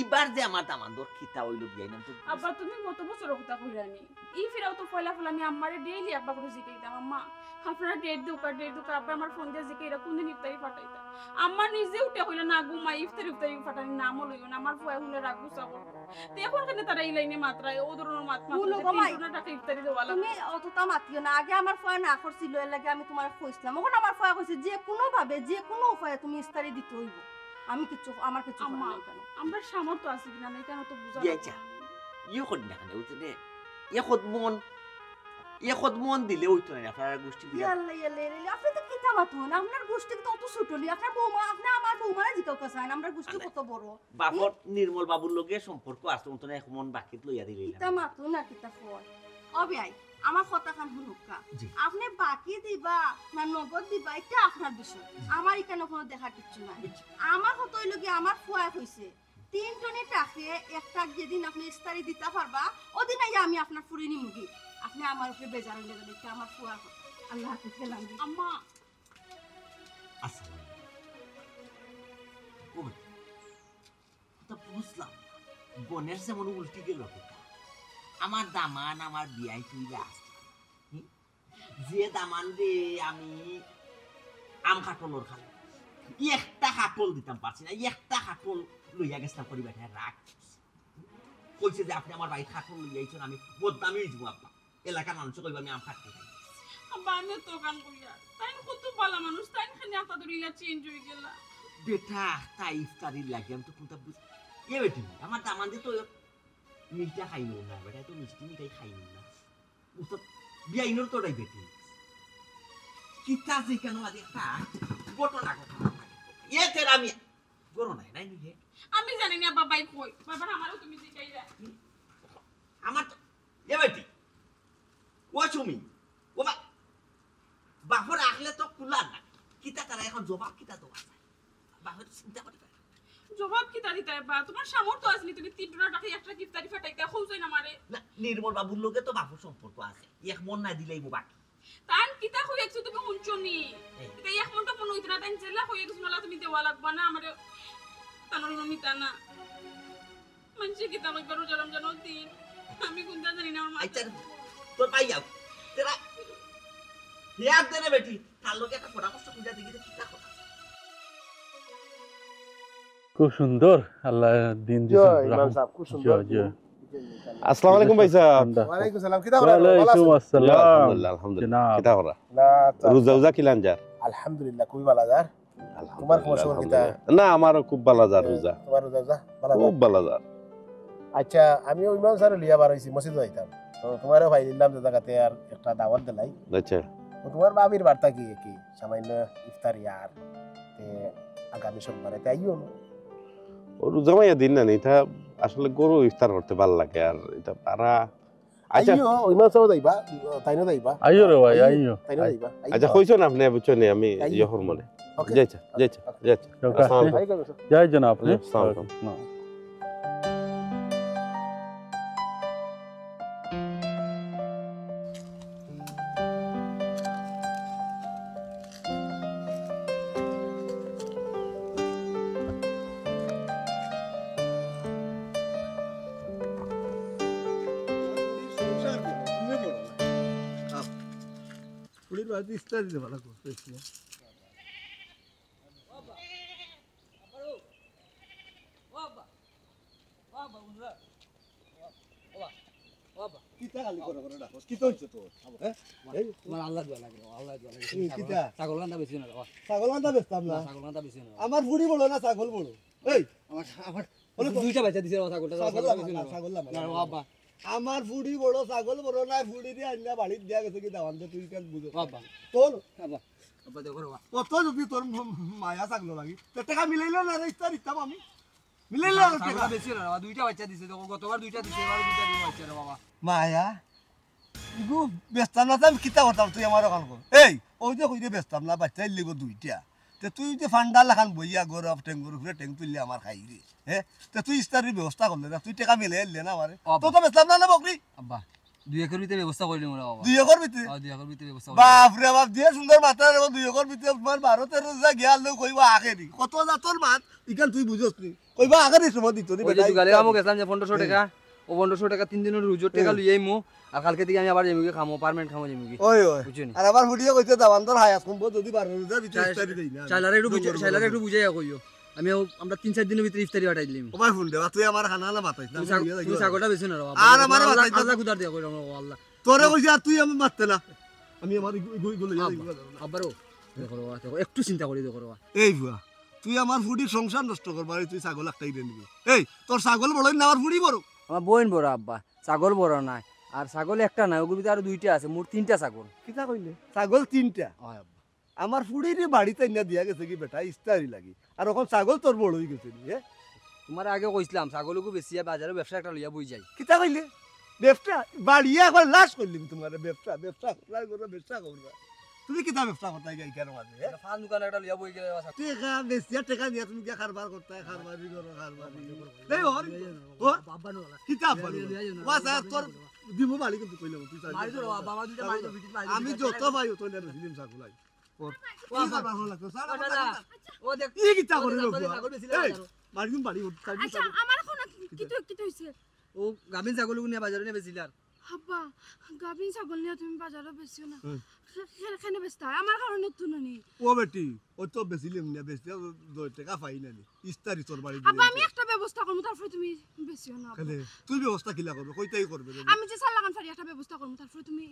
ইবার যে আমার দামান্দর খিতা হইল বিয়াই নাম তো
আব্বা তুমি গত বছর কথা কইরানি ই ফিরাও তো ফয়লা ফয়লা আমি আম্মারে ডেইলি একবার করে জিকাইতাম আম্মা আপনারা ডেট দুকা আব্বা আমার ফোন দিয়ে জিকাইরা কোনদিন ইফতারি ফাটাইতা আম্মা নিজে উঠে কইলো না ঘুমাই ইফতারি ফাটানি নাম লইও না আমার ফুয়া হুলে রাগ গুছা করবো তো এখন কেন তারা এই লাইনে মাত্রায় ও ধরনের
হুলো গো মাই।
মাত্রা টাকা ইফতারি দেওয়া
তুমি অতটা মাতিও না, আগে আমার ফয়া না করছিল, এর লাগে আমি তোমার কইছিলাম। এখন আমার ফয়া কইছে যে কোনো ভাবে যে কোনো উপায়ে তুমি ইস্তারি দিতে হইব। আমার কিছু
আম্মা
করার নাই কেন।
আমরা সামর্থ্য আছে কিনা নাই কেন তো বুঝা
বিয়াইছা ইয়ে করি না কেন উঠে এ খদমন দিলে হইতো না আপনার গোষ্ঠী
ইয়াল্লা আপনি তো কিতা মাতুন, আপনার গোষ্ঠী তো অত ছোটলি, আপনার বৌমা আপনি আমার বৌমারা জিকাও কাছান, আমরা গোষ্ঠী কত বড়।
বাপর নির্মল বাবুর লগে সম্পর্ক আছে মতন এক মন বাকিত লইয়া দিলে
কিতা মাতুন না কিতা কয় অবিয়াই আমার কথা খান হুনুকা।
জি।
আপনি বাকি দিবা না নগদ দিবা এটা আপনার বিষয়, আমার এখানে কোনো দেখার কিছু নাই। আমার হতো হইল কি আমার ফুয়া হইছে 3 টনে টাকে একটা যেদিন আপনি ইস্তারি দিতে পারবা ওদিন আমি আপনার ফুরি নিমুগি, আপনি আমার উপরে বেজার হইলে দেখতে আমার ফুয়া কথা। আল্লাহ হাফেজ গেলাম।
আম্মা
আসসালাম ওমা তো বুঝলাম বনের যেমন উল্টি গেল আমার দামান আমার বিয়াই তুই আসলি যে দামান রে আমি আম কাটলর খাই একটা কাটল দিতাম পারছি না, একটা কাটল লইয়া গেছিলাম পরিবার রাগ কইছে যে আপনি আমার বাড়ি কাটল লইয়াইছেন আমি বদনামি হইব আপা এলাকার মানুষ কইব আমি আম কাটতে খাই।
আব্বা আমি তো কাম কইয়া তাই কত ভালো মানুষ তাই খালি আপনাদের ইয়া চেঞ্জ হয়ে গেল
বেটা তাই ইফতারির লাগে আমি তো কোনটা বুঝ এ বেটি আমার দামান দিয়ে তো মিষ্টি খাইনো না বেটা তো মিষ্টি মিঠাই খাইনো না বুঝতো বিয়াইনোর তোরাই বেটি কিতা যে কেন আজ একটা ঘটনা এ তের আমি গরো নাই নাই নিয়ে
আমি জানি না বাবাই কই বাবা আমারও তুমি জিকাইরা
আমার তো এ বেটি ও তুমি ও বাপর আসলে তো কুলা না কিতা তারা এখন জবাব কিতা দেওয়া যায় বাপর চিন্তা করতে পারে
জবাব কি দাদি তাই বা তোমার সামর্থ্য আসলি তুমি 3 টাকা একটা ইফতারি ফাটাইতে খুঁজই না মারে
না নির্মল বাবুর লগে তো বাপুর সম্পর্ক আছে এক মন না দিলেই বাকি
তান কিতা কইছো তুমি শুনছনি এটা এক মনটা মন হইতরা তাই জেলা কই গেছ না তুমি দেওয়া লাগবা না আমারে তানর নিতা না মানছি কিতা কই করো জরম জানো দিন আমি কোনটা জানি না আমার
আচ্ছা তোর পাই যাও তেরা ইয়াদ দে রে বেটি তার লগে একটা পরামর্শ খুঁজা দিগি কিতা কথা
খুব সুন্দর আল্লাহ দিন দিয়েছেন
জয় ইমাম সাহেব, খুব সুন্দর।
আসসালামু আলাইকুম ভাই সাহেব।
ওয়ালাইকুম সালাম। কিতা করা?
ওয়ালাইকুম আসসালাম
আলহামদুলিল্লাহ আলহামদুলিল্লাহ।
জনাব।
কিতা করা?
না
রোজা কিলান যার?
আলহামদুলিল্লাহ খুবই ভালো যার। তোমার খবর সবর কিতা?
না আমারও খুব ভালো যার রোজা।
তোমার রোজা ভালো
খুব ভালো যার।
আচ্ছা আমিও ইমাম স্যার লিয়া বার হইছি মসজিদ যাইতাম, তো তোমারও ভাই দিলাম যে জায়গাতে আর একটা দাওয়াত দিলাই।
আচ্ছা
তো তোমার বাবির বার্তা কি কি সামান্য ইফতারি আর তে আগামী সোমবারে তাইও না
ও রোজা মাইয়া দিন না এটা আসলে গরু ইফতার করতে ভালো লাগে আর এটা পারা। আচ্ছা
আইও ইমাম সাহেব যাইবা, তাইনো যাইবা,
আইও রে ভাই আইও
তাইনো যাইবা।
আচ্ছা কইছো না আপনি বুঝছো নি আমি ইহর মনে
ওকে
যাইছা যাইছা যাইছা। আসসালামু আলাইকুম।
আলাইকুম আসসালাম।
জয় জনাব আপনি
আসসালামু আলাইকুম।
না
তোমার আল্লাহ দোয়া লাগে আল্লাহ দোয়া লাগে
কিতা?
ছাগল গান্দা বেশি না বাবা
ছাগল মাথা বেচতাম না,
ছাগল গান্দা বেশি না
আমার বুড়ি বড় না ছাগল বড়। এই
আমার আমার
বলো তো।
দুইটা বাচ্চা দিছে ছাগলটা
ছাগল
বেশি না
ছাগল
না বাবা
আমার বুড়ি বড় ছাগল বড় না, বুড়ি দিয়ে আইনা বাড়ির দিয়া গেছে কি দাওয়ান দে তুই কেন বুঝো
বাবা
তোর
বাবা বাবা দেখো বাবা
কত যদি তোর মায়া ছাগল লাগি তো টাকা মিলাইলে না রে ইস্তার ইস্তাম আমি মিলাইলে না টাকা
ছাগলটা বেশি না বাবা দুইটা বাচ্চা দিছে তো গতবার দুইটা দিছে এবার দুইটা দিছে বাচ্চা রে বাবা
মায়া ইগু বেচতাম না আমি কিতা করতাম তুই আমার ওখান কর। এই ওই যে কই যে বেচতাম না বাচ্চা লিব দুইটা, তে তুই যে ফান্ডা লাখান বইয়া গরব টেঙ্গুর উপরে টেং তুললে আমার খাই রে, হ্যাঁ তে তুই ইস্তারির ব্যবস্থা করলে না, তুই টাকা মিলাই এলে না আমারে তো তো বেচতাম না বকরি
আব্বা 2 একর ভিতরে ব্যবস্থা কইলি মোরা বাবা
2 একর ভিতরে।
2 একর ভিতরে ব্যবস্থা
বাপ রে বাপ দিয়ে সুন্দর মাথা রে 2 একর ভিতরে তোমার 12-13 যা গিয়া লোক কইবা আখেরি কত যা তোর মাত ইকাল তুই বুঝছ তুই কইবা আগারে সময় দিত নি
ওই যে গালে আমো গেছলাম যে 1500 টাকা ও 1500 টাকা 3 দিনের রুজোর টাকা লইয়াই মু আর কালকে থেকে আমি আবার জমিকে খামো পার্মানেন্ট খামো জমিকে
ওই ওই
বুঝছেন
আর আবার ফুটিয়ে কইতে দাবান্তর হায়াত কমবো যদি 12 রোজা ভিতরে ইফতারি দেই না
শাইলারে একটু বুঝাইয়া কইও আমি আমরা 3-4 দিনের ভিতরে ইফতারি হটাই দিলাম
ওবাই ফোন দেবা তুই আমার খানা না বাতাইস না
তুই ছাগলটা বেশি না
আর আমার বাতাইস
আল্লাহ কুদার দিয়া কইরাম আল্লাহ
তোরে কইছি আর তুই আমি মারতে না আমি আমার গুলো
আবারও দেখো একটু চিন্তা করি দেখো
এই বুয়া তুই আমার ফুডির সংসার নষ্ট করবা তুই ছাগল একটাই দিয়ে নিবি এই তোর ছাগল বড় না আমার ফুডি বড়
আমার বোন বড় আব্বা ছাগল বড় নাই আর ছাগল একটা নাই ওগুলো আরো দুইটা আছে মোট 3টা ছাগল
কিতা কইলে ছাগল 3টা
হয় আব্বা
আমার ফুডির বাড়িতে না দিয়া গেছে কি বেটা ইস্তারি লাগি আর এখন ছাগল তোর বড় হই গেছে নি
তোমার আগে কইছিলাম ছাগলকে বেচিয়া বাজারে ব্যবসা একটা লইয়া বই যাই
কিতা কইলে ব্যবসা বাড়িয়া একবার লাশ করলিম তোমার ব্যবসা ব্যবসা করবা তুমি কিতা ব্যবসা করতে গাই কেন মাঝে
ফান দোকান একটা লইয়া বই গেলে
টাকা বেশি টাকা নিয়ে তুমি কি কারবার করতে কারবারি করো কারবারি এই ওর
বাবা নো
কিতা বলি ওয়াসা তোর দিমু বাড়ি কিন্তু কইলাম তুই
মারি তো বাবা দুইটা মারি তো ভিতর মারি
আমি যত ভাই তো না ফিল্ম সাকুলাই ওর বাবা হলো তো সারা
ও দেখ
কি কিতা করে লোক মারি দিম বাড়ি
আচ্ছা আমার কোন কি হইছে
ও গাবিন ছাগলকে নিয়ে বাজারে নিয়ে বেচিলার
আব্বা গাবিন ছাগল নিয়ে তুমি বাজারে বেচিও না খেনে বেচতা আমার কারণে তো নানি
ও বেটি ও তো বেচিলিম না বেচতে 2 টাকা পাই না ইস্তারি তোর বাড়ি
আব্বা আমি একটা ব্যবস্থা করব তারপরে তুমি বেচিও না
কেন তুই ব্যবস্থা কিলা করবে কইতাই করবে
আমি যে সাল লাগান ফারি একটা ব্যবস্থা করব তারপরে তুমি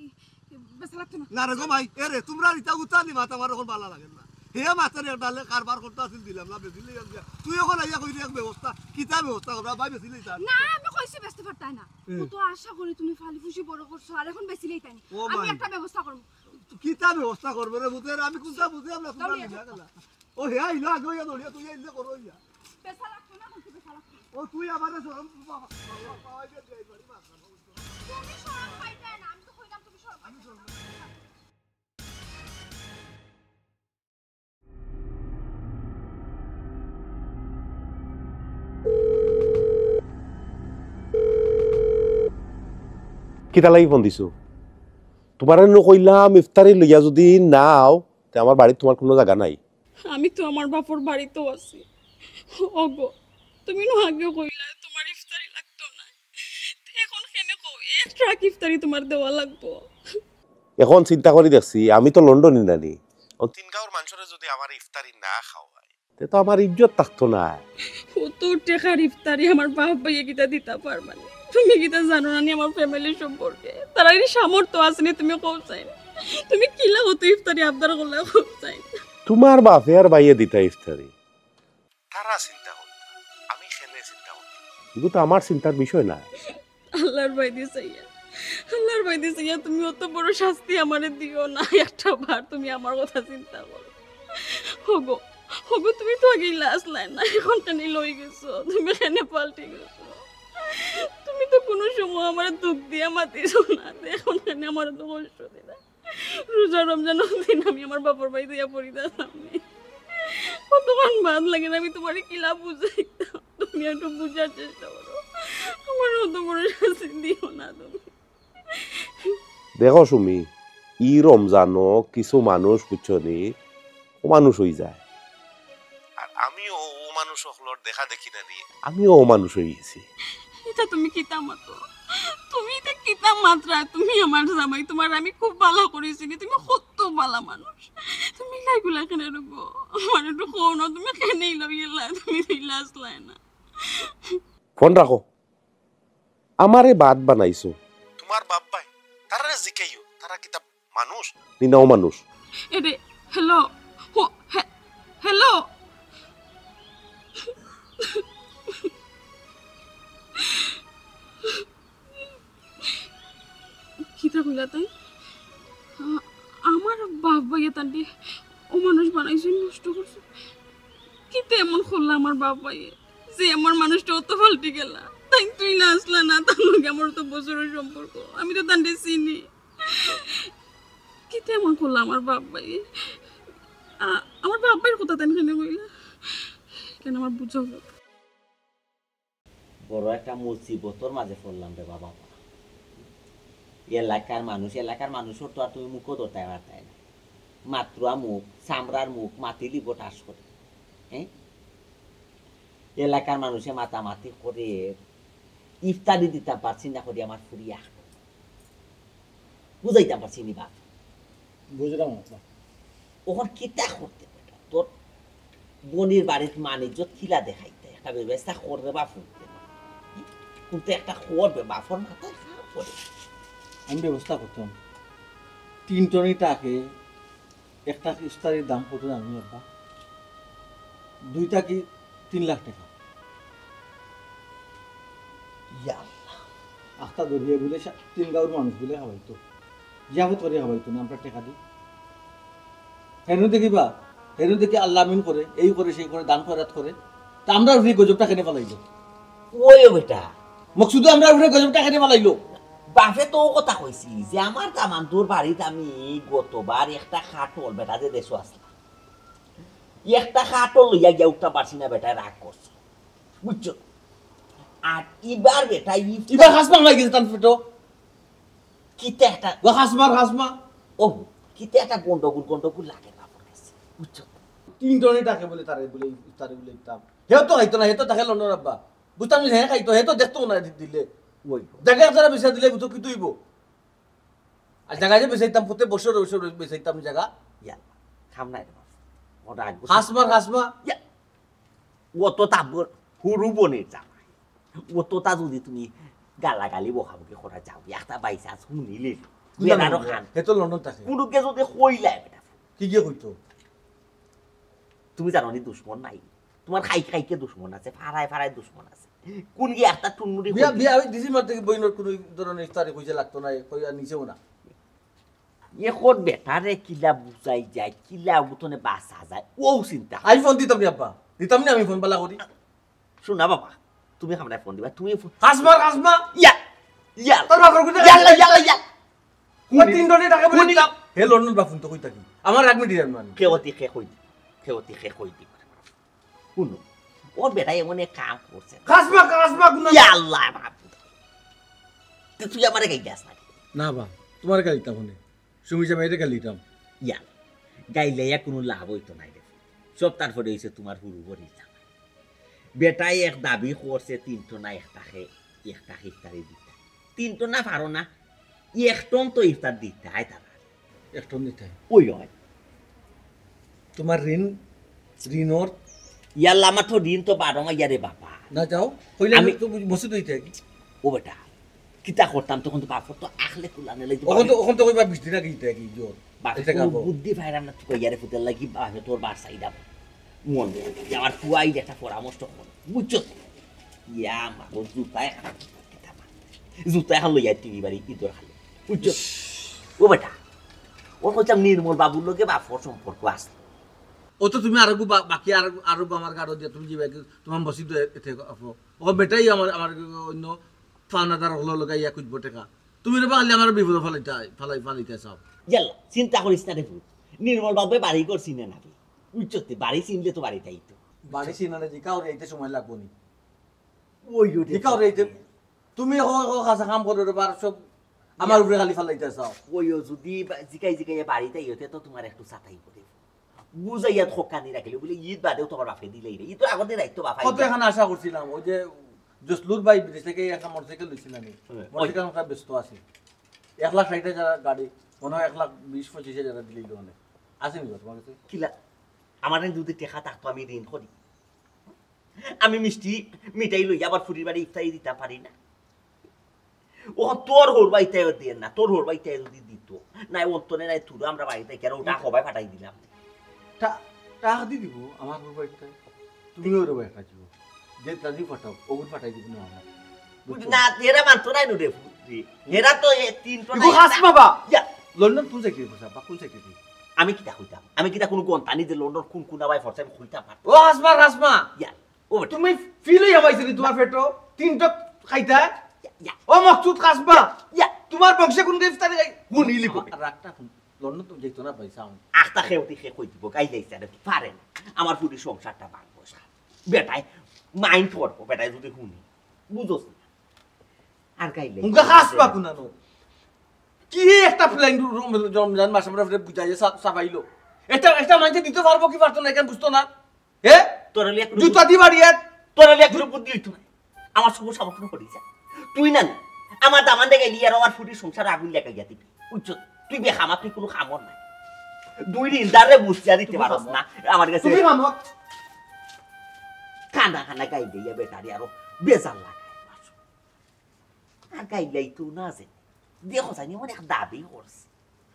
বেচা লাগতো না
না রে গো ভাই এরে তোমরা ইটা উতানি মাথা আমার এখন ভালো লাগে না হে মাথার ডালে কারবার করতে আসিল দিলাম না বেচিলে তুই এখন আইয়া কইলি এক ব্যবস্থা কিতা ব্যবস্থা করবা ভাই বেচিলে
না আমি কইছি বেচতে পারতাই না ও তো আশা করি তুমি ফালি ফুসি বড় করছো আর এখন বেচিলেই তাই আমি একটা ব্যবস্থা করব
কিতা ব্যবস্থা করবে রে বুঝে আমি কোনটা বুঝে আমরা তোমরা লিখা গেলা ও হে আইলো আগে ইয়া দড়িয়া তুই আইলে করো ইয়া
বেচা লাগতো না কোন বেচা লাগতো
ও তুই আমারে সরম পাওয়া যায় দেই বাড়ি মাছ
তুমি সরম পাইতে না আমি তো কইলাম তুমি সরম আমি সরম
কিতা লাগি ফোন দিছো তোমার কইলাম ইফতারি লইয়া যদি নাও তে আমার বাড়িতে তোমার কোনো জায়গা নাই
আমি তো আমার বাপর বাড়িতেও আছি ওগো তুমি না আগে কইলা তোমার ইফতারি লাগতো না এখন কেন কও এক ট্রাক ইফতারি তোমার দেওয়া লাগবো
এখন চিন্তা করে দেখছি আমি তো লন্ডনে নানি ও তিন গাঁওর মানুষরে যদি আমার ইফতারি না খাওয়ায় তে তো আমার ইজ্জত থাকতো না
কত টাকার ইফতারি আমার বাপ ভাইয়া কিতা দিতে পারবা না তুমি কিতা জানো না আমার ফ্যামিলি সম্পর্কে তারা এই সামর্থ্য আছে না তুমি কও চাই তুমি কিলা হতো ইফতারি আবদার করলে কও চাই
তোমার বাপে আর বাইয়ে দিতা ইফতারি তারা চিন্তা করত আমি খেলে চিন্তা করত কিন্তু তো আমার চিন্তার বিষয় না
আল্লাহর ভয় দিছাইয়া আল্লাহর ভয় দিছাইয়া তুমি অত বড় শাস্তি আমারে দিও না একটা বার তুমি আমার কথা চিন্তা করো হোগো হোগো তুমি তো আগেই লাস্ট লাইন না এখন টানি লই গেছো তুমি কেনে পাল্টে গেছো তুমি তো কোনো সময় আমার দুঃখ দিয়ে মাতিছো না এখন কেন আমার তো কষ্ট দিলা রোজা রমজান দিন আমি আমার বাপর বাড়ি দিয়া পড়িতাম কতক্ষণ বাদ লাগে না আমি তোমার কিলা বুঝাইতাম তুমি একটু বুঝার চেষ্টা করো আমার অত বড় শাস্তি দিও না তুমি
দেখো সুমি ই রমজানো কিছু মানুষ বুঝছনি ও মানুষ হয়ে যায় আর আমিও ও মানুষ হলর দেখা দেখি না নি আমিও ও মানুষ হয়ে গেছি
এটা তুমি কিতা মাতো তুমি এটা কিতা মাত্রা তুমি আমার জামাই তোমার আমি খুব ভালো করেছি তুমি কত ভালো মানুষ তুমি লাইগুলা কেন রুগো আমার একটু কও না তুমি কেনই লইলা তুমি দিলা আসলাই না
ফোন রাখো আমারে বাদ বানাইছো তোমার বাপ ভাই তারা জিকাইও তারা কিতা মানুষ নিনাও মানুষ
এরে হ্যালো হ্যালো কিতা কইলা তাই আমার বাপ ভাইয়া তান্ডি ও মানুষ বানাইছে নষ্ট করছে কিতে এমন করলা আমার বাপ ভাইয়ে যে আমার মানুষটা অত পাল্টে গেলা তাই তুই না আসলা না তার লগে আমার তো বছরের সম্পর্ক আমি তো তান্ডে চিনি কিতে এমন করলা আমার বাপ ভাইয়ে আমার বাপ ভাইয়ের কথা তাই কেন কইলা কেন আমার বুঝাও
বড় একটা মুসিবতর মাঝে পড়লাম রে বাবা এলাকার মানুষের তো আর তুমি মুখও ধরতে পারতাই না মাত্রা মুখ চামড়ার মুখ মাটি লিব টাস করে হ্যাঁ এলাকার মানুষে মাতামাতি করে ইফতারি দিতে পারছি না করি আমার ফুরিয়া বুঝাইতে পারছি নি বাপ
বুঝলাম
ওখান কিতা করতে বেটা তোর বোনের বাড়ির মানিজ্য খিলা দেখাইতে একটা ব্যবস্থা করবে বা ফুটতে কিন্তু একটা করবে বাপর মাথায় খারাপ করে
আমি ব্যবস্থা করতাম 3 টনি টাকে একটা ইফতারির দাম কত জানি আব্বা 2টা কি 3 লাখ টাকা
ইয়া আল্লাহ
আখতা দরিয়া বলে 3 গাঁওর মানুষ বলে খাওয়াইতো যাবত করে খাওয়াইতো না আমরা টাকা দিই হেনু দেখিবা হেনু দেখি আল্লাহ আমিন করে এই করে সেই করে দান খয়রাত করে তা আমরা উঠে গজবটা কেনে ফেলাইলো
ওই বেটা
মকসুদ আমরা উঠে গজবটা কেনে ফেলাইলো
বাপে তো কথা কইছি যে আমার দামান তোর বাড়িতে আমি গতবার একটা খাটল বেটা যে দেশো আসলাম একটা খাটল লইয়া গিয়া উঠতে পারছি না বেটা রাগ করছে বুঝছো আর এবার বেটা
এবার হাসমা হয়ে গেছে তার ফটো
কিতে একটা
হাসমা
ও কিতে একটা গন্ডগোল লাগে বাপর কাছে বুঝছো
3 টনি টাকা বলে তারে বলে ইফতারে বলে ইফতার হেও তো খাইতো না হেতো টাকা লন্ডন আব্বা বুঝতাম হে খাইতো হেতো দেখতো না দিলে
ওই
জায়গা যারা বেচা দিলে বুঝতো কি তুইব আর জায়গায় যে বেচাইতাম প্রত্যেক বছর বেচাইতাম জায়গা
ইয়া খাম নাই রে বাপ ওটা আগ
হাসমা
ইয়া ও তো তাবর হুরু বনের জামাই ও তো তা যদি তুমি গালাগালি বকাবকি করা যাও একটা বাইসা শুনিলে বেড়ারও খান
হেতো লন্ডন থাকে
কুনুকে যদি কইলাই বেটা
কি গিয়ে কইতো
তুমি জানো নি দুশ্মন নাই তোমার খাইকে দুশ্মন আছে ফাড়ায় দুশ্মন আছে কোন গিয়ে একটা টুনমুড়ি
বিয়া আমি ডিসেম্বর থেকে বইনোর কোনো ধরনের ইফতারে কইছে লাগতো না কইয়া নিছেও না
এখন বেটারে কিলা বুঝাই যায় কিলা বুতনে বাসা যায় ও চিন্তা
আই ফোন দিতাম নি আব্বা দিতাম নি আমি ফোন পালা করি
শোনা বাবা তুমি আমরা ফোন দিবা তুমি
হাসমা
ইয়া
তোর বাপর কইতে
ইয়া
কোন 3 টনি টাকা বলে দিতাম হে লন্ডন বা ফোন তো কইতা কি আমার রাগ মিটি জান মানে
কেওতি খে কই দি শুনো ওর বেটা এমন এক কাম করছে
হাসমা গুনা
ইয়া আল্লাহ বাবু তুই আমারে গাই যাস
না বা তোমার গালিতাম ফোনে সুমি জামাইরে গালিতাম
ইয়া গাইলে কোনো লাভ হইতো নাই রে সব তারপরে হইছে তোমার হুরু বড়ি বেটাই এক দাবি করছে 3 টনা একটা ইফতারি দিতে 3 টনা পারো না 1 টন তো ইফতার দিতে হয় তারা
1 টন দিতে
ওই হয়
তোমার ঋণর
ইয়াল্লা আমার তো ঋণ তো 12 মাইয়া রে বাবা
না যাও কইলে
আমি
তো মসজিদ হইতে কি
ও বেটা কিতা করতাম তখন তো বাপর তো আখলে কুলানে লাগি
ওখান তো কইবা 20 দিন আগে ইতে কি জোর
বাপে বুদ্ধি ফাইরাম না তুই ইয়ারে ফুটেল লাগি বাপে তোর বার সাইডা মন আমার পুয়াই একটা পরামর্শ কর বুঝছো ইয়া মা ও জুতায় হালো ইয়া টিভি বাড়ি কি তোর হালো বুঝছো ও বেটা ও কইতাম নির্মল বাবুর লগে বাপর সম্পর্ক আছে
ও তো তুমি আরো বাকি আরো আমার গাড়ো দিয়া তুমি যাবে তোমার মসজিদ এতে ও বেটাই আমার অন্য ফানাদার হলো লগাইয়া কুজব টাকা তুমি রে বাঙালি আমার বিপদ ফালাইতে চাও
জাল্লা চিন্তা করিস না রে নির্মল বাবু বাড়ি করছি না নাকি উচ্চতে বাড়ি চিনলে তো বাড়ি তাই তো
বাড়ি চিনালে জিকাও রেইতে সময় লাগবো নি
ওই
জিকাও রেইতে তুমি খাসা কাম করো রে বার সব আমার উপরে খালি ফালাইতে চাও
ওই যদি জিকাই বাড়ি তাই হতে তো তোমার একটু ছাতাই পড়ে বুঝাইয়া ঠকানি রাখিলে বলে ঈদ বাদেও তোমার বাপে দিলেই রে ঈদ তো আগতে রাখতো বাপা
কত এখানে আশা করছিলাম ওই যে জসলুর ভাই বিদেশ থেকে একটা মোটরসাইকেল লইছিলাম মোটরসাইকেল একটা ব্যস্ত আছে 1,60,000 গাড়ি মনে হয় 1,20,000-25,000 দিলেই অনেক আসেনি তোমার কাছে
কিলা আমার যদি টেকা থাকতো আমি ঋণ করি আমি মিঠাই লই আবার ফুরির বাড়ি ইফতারি দিতে পারি না ও তোর হরবাইতে দিয়ে না তোর হরবাইতে যদি দিত নাই অন্তনে নাই তুই আমরা বাড়িতে কেন ওটা সবাই ফাটাই দিলাম
টাকা দিয়ে দিব আমার হরবাইতে তুমি ওর ভাই খাইছো যে তাজি ফাটাও ওগুন ফাটাই দিব না
না এরা মানতো নাই নুরে ফুরি এরা তো 3 টন
হাস বাবা লন্ডন কোন জায়গায় বসা বা কোন জায়গায়
আমি কিটা কইতাম আমি কিটা কোনো গন্তানি যে লন্ডন কোন আবাই ফরছে আমি কইতাম
ও হাসমা
ইয়া ও
তুমি ফিলই হবাইছিলি তোমার পেটো 3 টক খাইতা ও মকসুদ হাসমা
ইয়া
তোমার বংশে কোন ইফতারি হুনিলি রাখটা লন্ডন তো যাইতো না পয়সা
আখতা খেউতি খে কই দিব গাই যাইছে আর পারে না আমার পুরি সংসারটা ভাঙবো বেটাই মাইন্ড করবো বেটাই যদি হুনি বুঝোস আর গাইলে
মুখা হাসমা কুনানো কি একটা ফ্লাইং রমজান মাসে আমরা বুঝাইয়ে সাফাইলো এটা মানতে দিতে পারবো কি পারতো না কেন বুঝতো না হে
তোর লিয়া
জুতা দি বাড়িয়ে
তোরা একটু বুদ্ধি হইতো না আমার সব সমর্থন করি যা তুই না আমার দামান দেখে নিয়ে আর আমার ফুটির সংসার আগুন লেগে গিয়া দিবি বুঝছো তুই বেখামা তুই কোনো খামর নাই দুই দিন দারে বুঝিয়া দিতে পারস না আমার কাছে খানা খানা গাই দিয়ে বেটারি আরো বেজার লাগায় আর গাইলাই তো না যে দেখো জানি অনেক দাবি করছে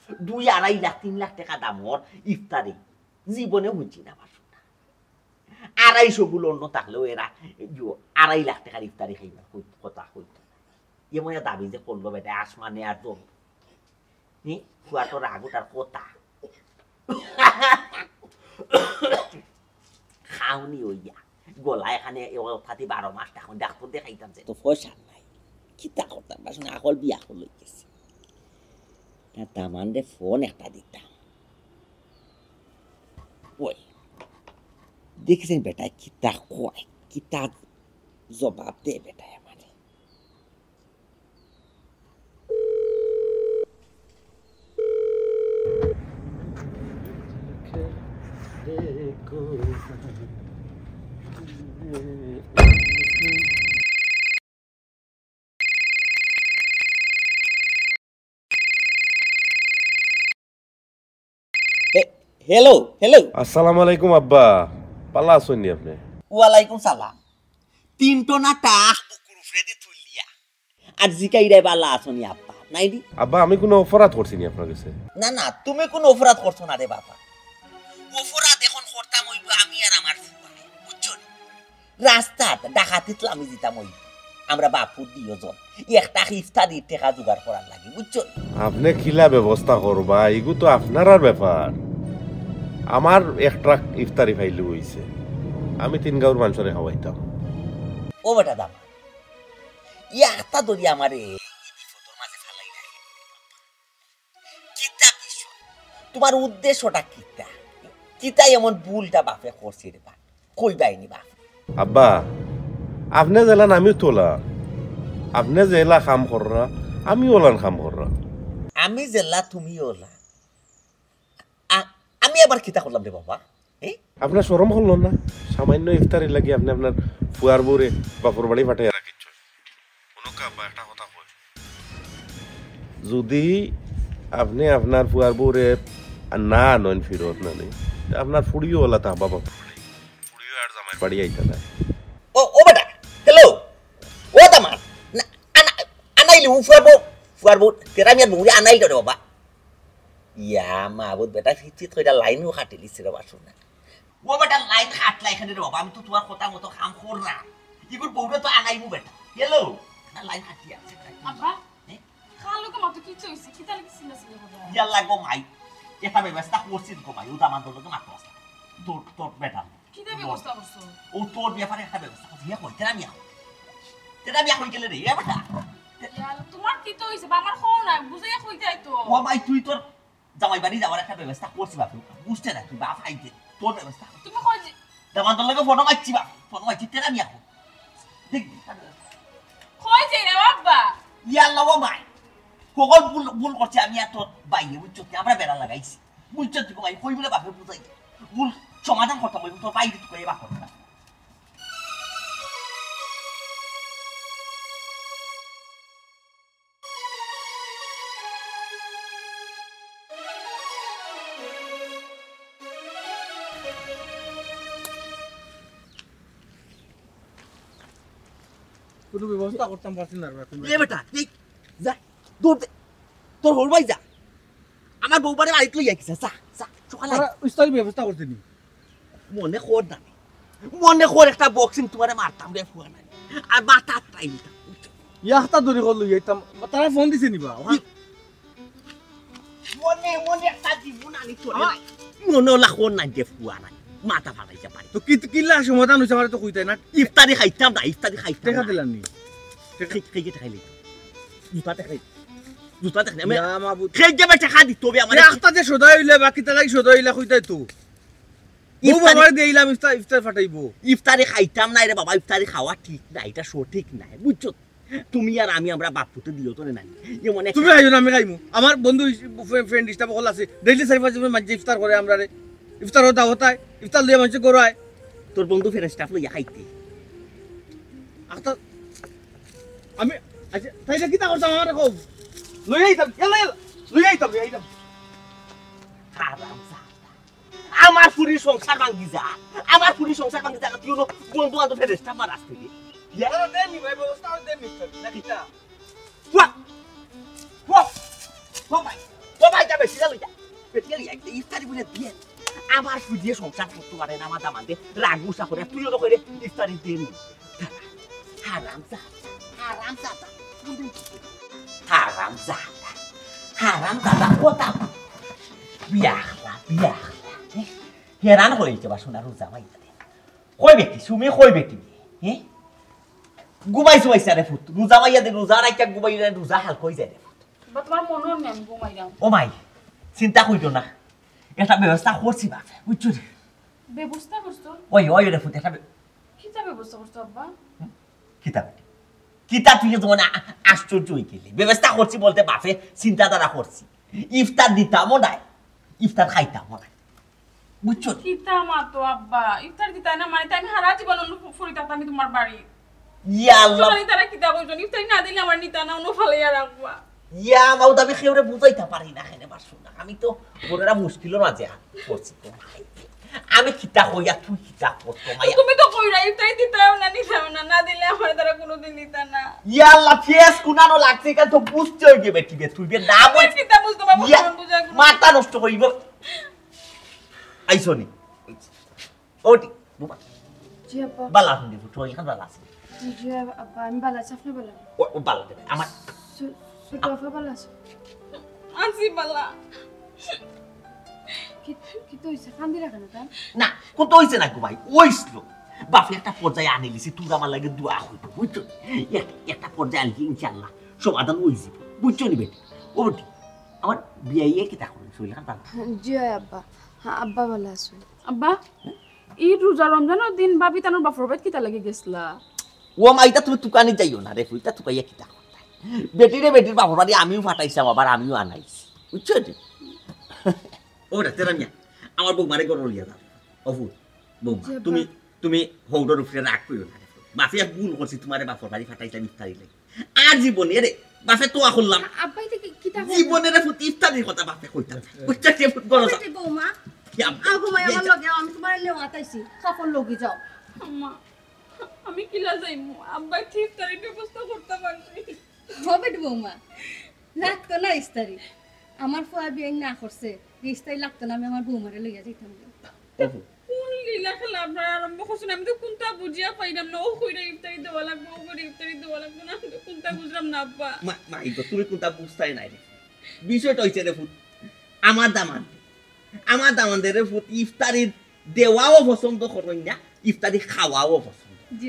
2-2.5 লাখ 3 লাখ টাকা দামর ইফতারি জীবনে বুঝি না পারছো না 250 গুলো অন্য থাকলেও এরা 2.5 লাখ টাকার ইফতারি খাইবা কথা হইতো এমন দাবি যে করলো বেটা আসমানে আর দম ফুয়াটোর আগুটার কথা খাওনি ওইয়া গলা এখানে ফাটি 12 মাস এখন ডাক্তার দেখাইতাম যে তো পয়সা নাই কিতা করতাম বাসনে আকল বিয়া হল গেছে দামান রে ফোন একটা দিতাম ওই দেখছেন বেটা কিতা কয় কিতা জবাব দে বেটা আমারে হ্যালো হ্যালো
আসসালামু আলাইকুম আব্বা পাল্লা আসুননি আপনি
ওয়ালাইকুম সালাম 3 টনা টাক বুকুর উপরে দি তুলিয়া আর জিকাইরাই বালা আসনি আব্বা নাইদি
আব্বা আমি কোনো অপরাধ করছি নি আপনার কাছে
না না তুমি কোনো অপরাধ করছো না রে বাবা অপরাধ এখন করতাম হইব আমি আর আমার ফুয়া বুঝছো রাস্তাত ডাকাতিত আমি দিতাম হইব আমরা বাপু দুইজন একটা ইফতারি টাকা জোগাড় করার লাগি বুঝছো
আপনি কিলা ব্যবস্থা করবা এগু তো আপনার ব্যাপার আমার এক ট্রাক ইফতারি ফাইলে হইছে আমি 3 গাঁওর মানুষরে খাওয়াইতাম
ও বেটা দাম একটা দড়ি আমারে বিপদের মাঝে ফেলাই নাই কিতা বিষয় তোমার উদ্দেশ্যটা কিতা কিতা এমন ভুলটা বাপে করছে রে বাপ কইবাইনি বাপ
আব্বা আপনি জেলান আমি তোলা আপনি জেলা কাম কররা আমি ওলান কাম কররা
আমি জেলা তুমি ওলা আমি আবার কিতা করলাম রে বাবা
আপনার শরম হল না সামান্য ইফতারি লাগি আপনি আপনার ফুয়ার বউরে বাপর বাড়ি পাঠাই রাখিছ একটা কথা কই যদি আপনি আপনার ফুয়ার বউরে না আনেন ফিরত না নেই আপনার ফুড়িও ওলা তা বাবা ফুড়িও আর জামাই বাড়ি আইতা না
ও বেটা হ্যালো ও দামান আনাইলি ফুয়ার বউ তেরা মিয়া বউরে আনাইল রে বাবা ইয়া মা বুত বেটা ফিচিত কইরা লাইনও কাটি লিছে রে বাসু না ও বেটা লাইন কাটলা এখানে রে বাবা আমি তো তোমার কথা মতো কাম কররা ইগুর বউরে তো আনাইবো বেটা হ্যালো না লাইন কাটি আছে
আব্বা খালো কে মত কিছু হইছে কিতা লাগি সিনা সিনা করে
ইয়াল্লা গো মাই এটা ব্যবস্থা করছিস গো মাই ও দামান দলকে মাত্র আছে তোর বেটা
কিতা ব্যবস্থা করছো
ও তোর ব্যাপারে একটা ব্যবস্থা করছি ইয়া কই তেরা মিয়া কই গেলে রে এ বেটা
ইয়াল তোমার কি তো হইছে বা আমার হও না বুঝাইয়া কইতে আইতো
ও ভাই তুই তোর জামাই বাড়ি যাওয়ার একটা ব্যবস্থা করছি বাপু বুঝতে না তুই বাপ আইতে তোর ব্যবস্থা
তুমি কই যে
দামান দলকে ফটো মারছি বাপ ফটো মারছি তেরা মিয়া কই দেখবি
কই যে রে আব্বা
ইয়াল্লা ও ভাই কোকল ভুল করছে আমি আর তোর বাইরে বুঝছো আমরা বেড়া লাগাইছি বুঝছো তুই ভাই কই বলে বাপে বুঝাই ভুল সমাধান করতে বলবি তোর বাইরে তুই কই বাপ করতে
কোনো ব্যবস্থা করতাম পারছি না
এ বেটা এই যা দৌড় দে তোর হল ভাই যা আমার বউবারে বাড়িতে লই আইছে যা যা সকালে
ইস্তারি ব্যবস্থা করতে নি
মনে কর না মনে কর একটা বক্সিং তোমারে মারতাম রে ফুয়া নাই আর মাথা টাই দিতাম
ইয়াহতা দড়ি কল লই আইতাম তারা ফোন দিছে নিবা
মনে একটা জীবন আনি তোর মনে লাখন নাই দে ফুয়া নাই মাথা ফাটাইছে পারি
তো কিল্লা সমাধান হইছে আমারে তো কইতাই না
ইফতারি খাইতাম না ইফতারি খাইতাম
দেখা দিলাম নি
খেয়ে খাইলে জুতা দেখাই আমি খেয়ে যাবে টাকা দিত হবে আমার
একটা যে সদা হইলে বাকি তালাই সদা হইলা কইতাই তো ও বাবার দেইলাম ইফতার ফাটাইবো
ইফতারি খাইতাম না রে বাবা ইফতারি খাওয়া ঠিক না এটা সঠিক না বুঝছো তুমি আর আমি আমরা বাপুতে দিও তো নাই এমন
তুমি আইও না আমি খাইমু আমার বন্ধু ফ্রেন্ড স্টাফ হল আছে ডেইলি 4-5 মাঝে ইফতার করে আমরা রে ইফতার হতা হতায় ইফতার লিয়ে মানুষ গরায়
তোর বন্ধু ফেরেস্টাফ লইয়া খাইতে
আখতার আমি আচ্ছা তাইলে কিতা করতাম আমারে কও লই আইতাম লই আইতাম
হারামজাদা আমার পুরি সংসার ভাঙ্গি যা আমার পুরি সংসার ভাঙ্গি যা তুই বন্ধু বান্ধব ফেরেস্তা মারাস থেকে
ইয়ারা দেনি ভাই ব্যবস্থা দেনি না কিতা
বাবাই যাবে সিজা লইয়া পেটিয়া লইয়া ইফতারি বলে দিয়ে আমার পুজিয়ে সংসার করতে পারে না আমার দামাতে রাগুসা করে তুইও তো করে ইফতারি দিন হারামজাদা কথা বিয়াখলা হেরান হইছে বা সোনা রোজা মাইয়া দে কই বেটি সুমি কই বেটি হ্যাঁ গুবাইছো আইসা রে ফুট রোজা মাইয়া দে রোজা রাইতা গুবাইলে রোজা হাল কই যায় রে ফুট
বা তোমার মনে নেই আমি ঘুমাইলাম
ও মাই চিন্তা কইতো না এটা ব্যবস্থা করছি বাপ বুঝছো রে
ব্যবস্থা করছো
ওই রে ফুট এটা
কিতা ব্যবস্থা করছো আব্বা
কিতা তুই যেমন আশ্চর্য হয়ে গেলি ব্যবস্থা করছি বলতে বাপে চিন্তাধারা করছি ইফতার দিতামও নাই ইফতার খাইতামও নাই বুঝছো
কিতা মা তো আব্বা ইফতার দিতা না মানে আমি হারা জীবন ফুরি থাকতাম আমি তোমার বাড়ি
ইয়া আল্লাহ
তারা কিতা কইছো ইফতারি না দিলে আমার নিতা না অন্য ফালাইয়া রাখবা
ইয়া মাউদ আমি খেউরে বুঝাইতে পারি না কেন বাসু না আমি তো বড়রা মুশকিলও না যে করছি তো আমি কিতা কইয়া তুই কিতা করতো মাইয়া
তুমি তো কইরা ইফতারি দিতাও না নিতাও না দিলে আমার দ্বারা কোনোদিন নিতা না
ইয়া আল্লাহ ফেস কুনানো লাগছে কেন তো বুঝতে হই গেবে টিবে তুই বে না বল
কিতা বুঝতো বাবা বুঝা
মাথা নষ্ট কইব আইসনি ওটি বুবা
জি আব্বা
বালা হন্দি ফুটো এখান বালা আছে
জি আব্বা আমি ভালো আছি আপনি ভালো
ও বালা দেবে আমার
ছোট আপা ভালো আছে
আছি বালা
কি তো হইছে কান্দি রাখা না তাই
না কোন তো হইছে না গো ভাই ওইছিল বাপে একটা পর্যায়ে আনি লিছি তুই আমার লাগে দোয়া হইতো বুঝছো একটা পর্যায়ে আনলি ইনশাআল্লাহ সমাধান হই যাবে বুঝছো নি বেটি ও বেটি আমার বিয়ে কি তা করে শৈল খান
জি আব্বা হ্যাঁ আব্বা ভালো আছে
আব্বা এই রোজা রমজানের দিন ভাবি তানোর বাপর বাড়ি কিতা লাগে গেছলা
ও মাইটা তুমি তুকানি যাইও না রে ফুইটা তুকাইয়া কিতা করতা বেটির বাপর বাড়ি আমিও ফাটাইছাম আবার আমিও আনাইছি বুঝছো নি ও রে তেরা মিয়া আমার বউমারে গরল লিয়া দাও অফু বউমা তুমি হৌডর উপরে রাগ কইও না বাপে গুণ করছি তোমারে বাপর বাড়ি ফাটাইছাম ইফতারি লাগি আর জীবনে রে বাপে তোয়া করলাম
আব্বাই থেকে কিতা
জীবনে রে ফুট ইফতারির কথা বাপে কইতাম বুঝছো কে ফুট গরল
বেটি বৌমা আগো মাই আমার লগে আমি তোমার নেও আতাইছি কাপড় লগি যাও
আম্মা আমি কিলা যাইমু আব্বা ঠিক তারি ব্যবস্থা করতে পারছি
হবে বৌমা লাগতো না ইস্তারি আমার ফুয়া বিয়ে না করছে ইস্তারি লাগতো না আমি আমার বৌমারে লইয়া যাইতাম
কোন লীলা খেলা আপনারা আরম্ভ করছেন আমি তো কোনটা বুঝিয়া পাইলাম না ও কইরা ইফতারি দেওয়া লাগবে ও করে ইফতারি দেওয়া লাগবে না আমি তো কোনটা বুঝলাম না আব্বা
মা ইগো তুমি কোনটা বুঝতাই নাই রে বিষয়টা হইছে রে ফুট আমার দামান রে ফুট ইফতারি দেওয়াও পছন্দ করেন না ইফতারি খাওয়াও পছন্দ
জি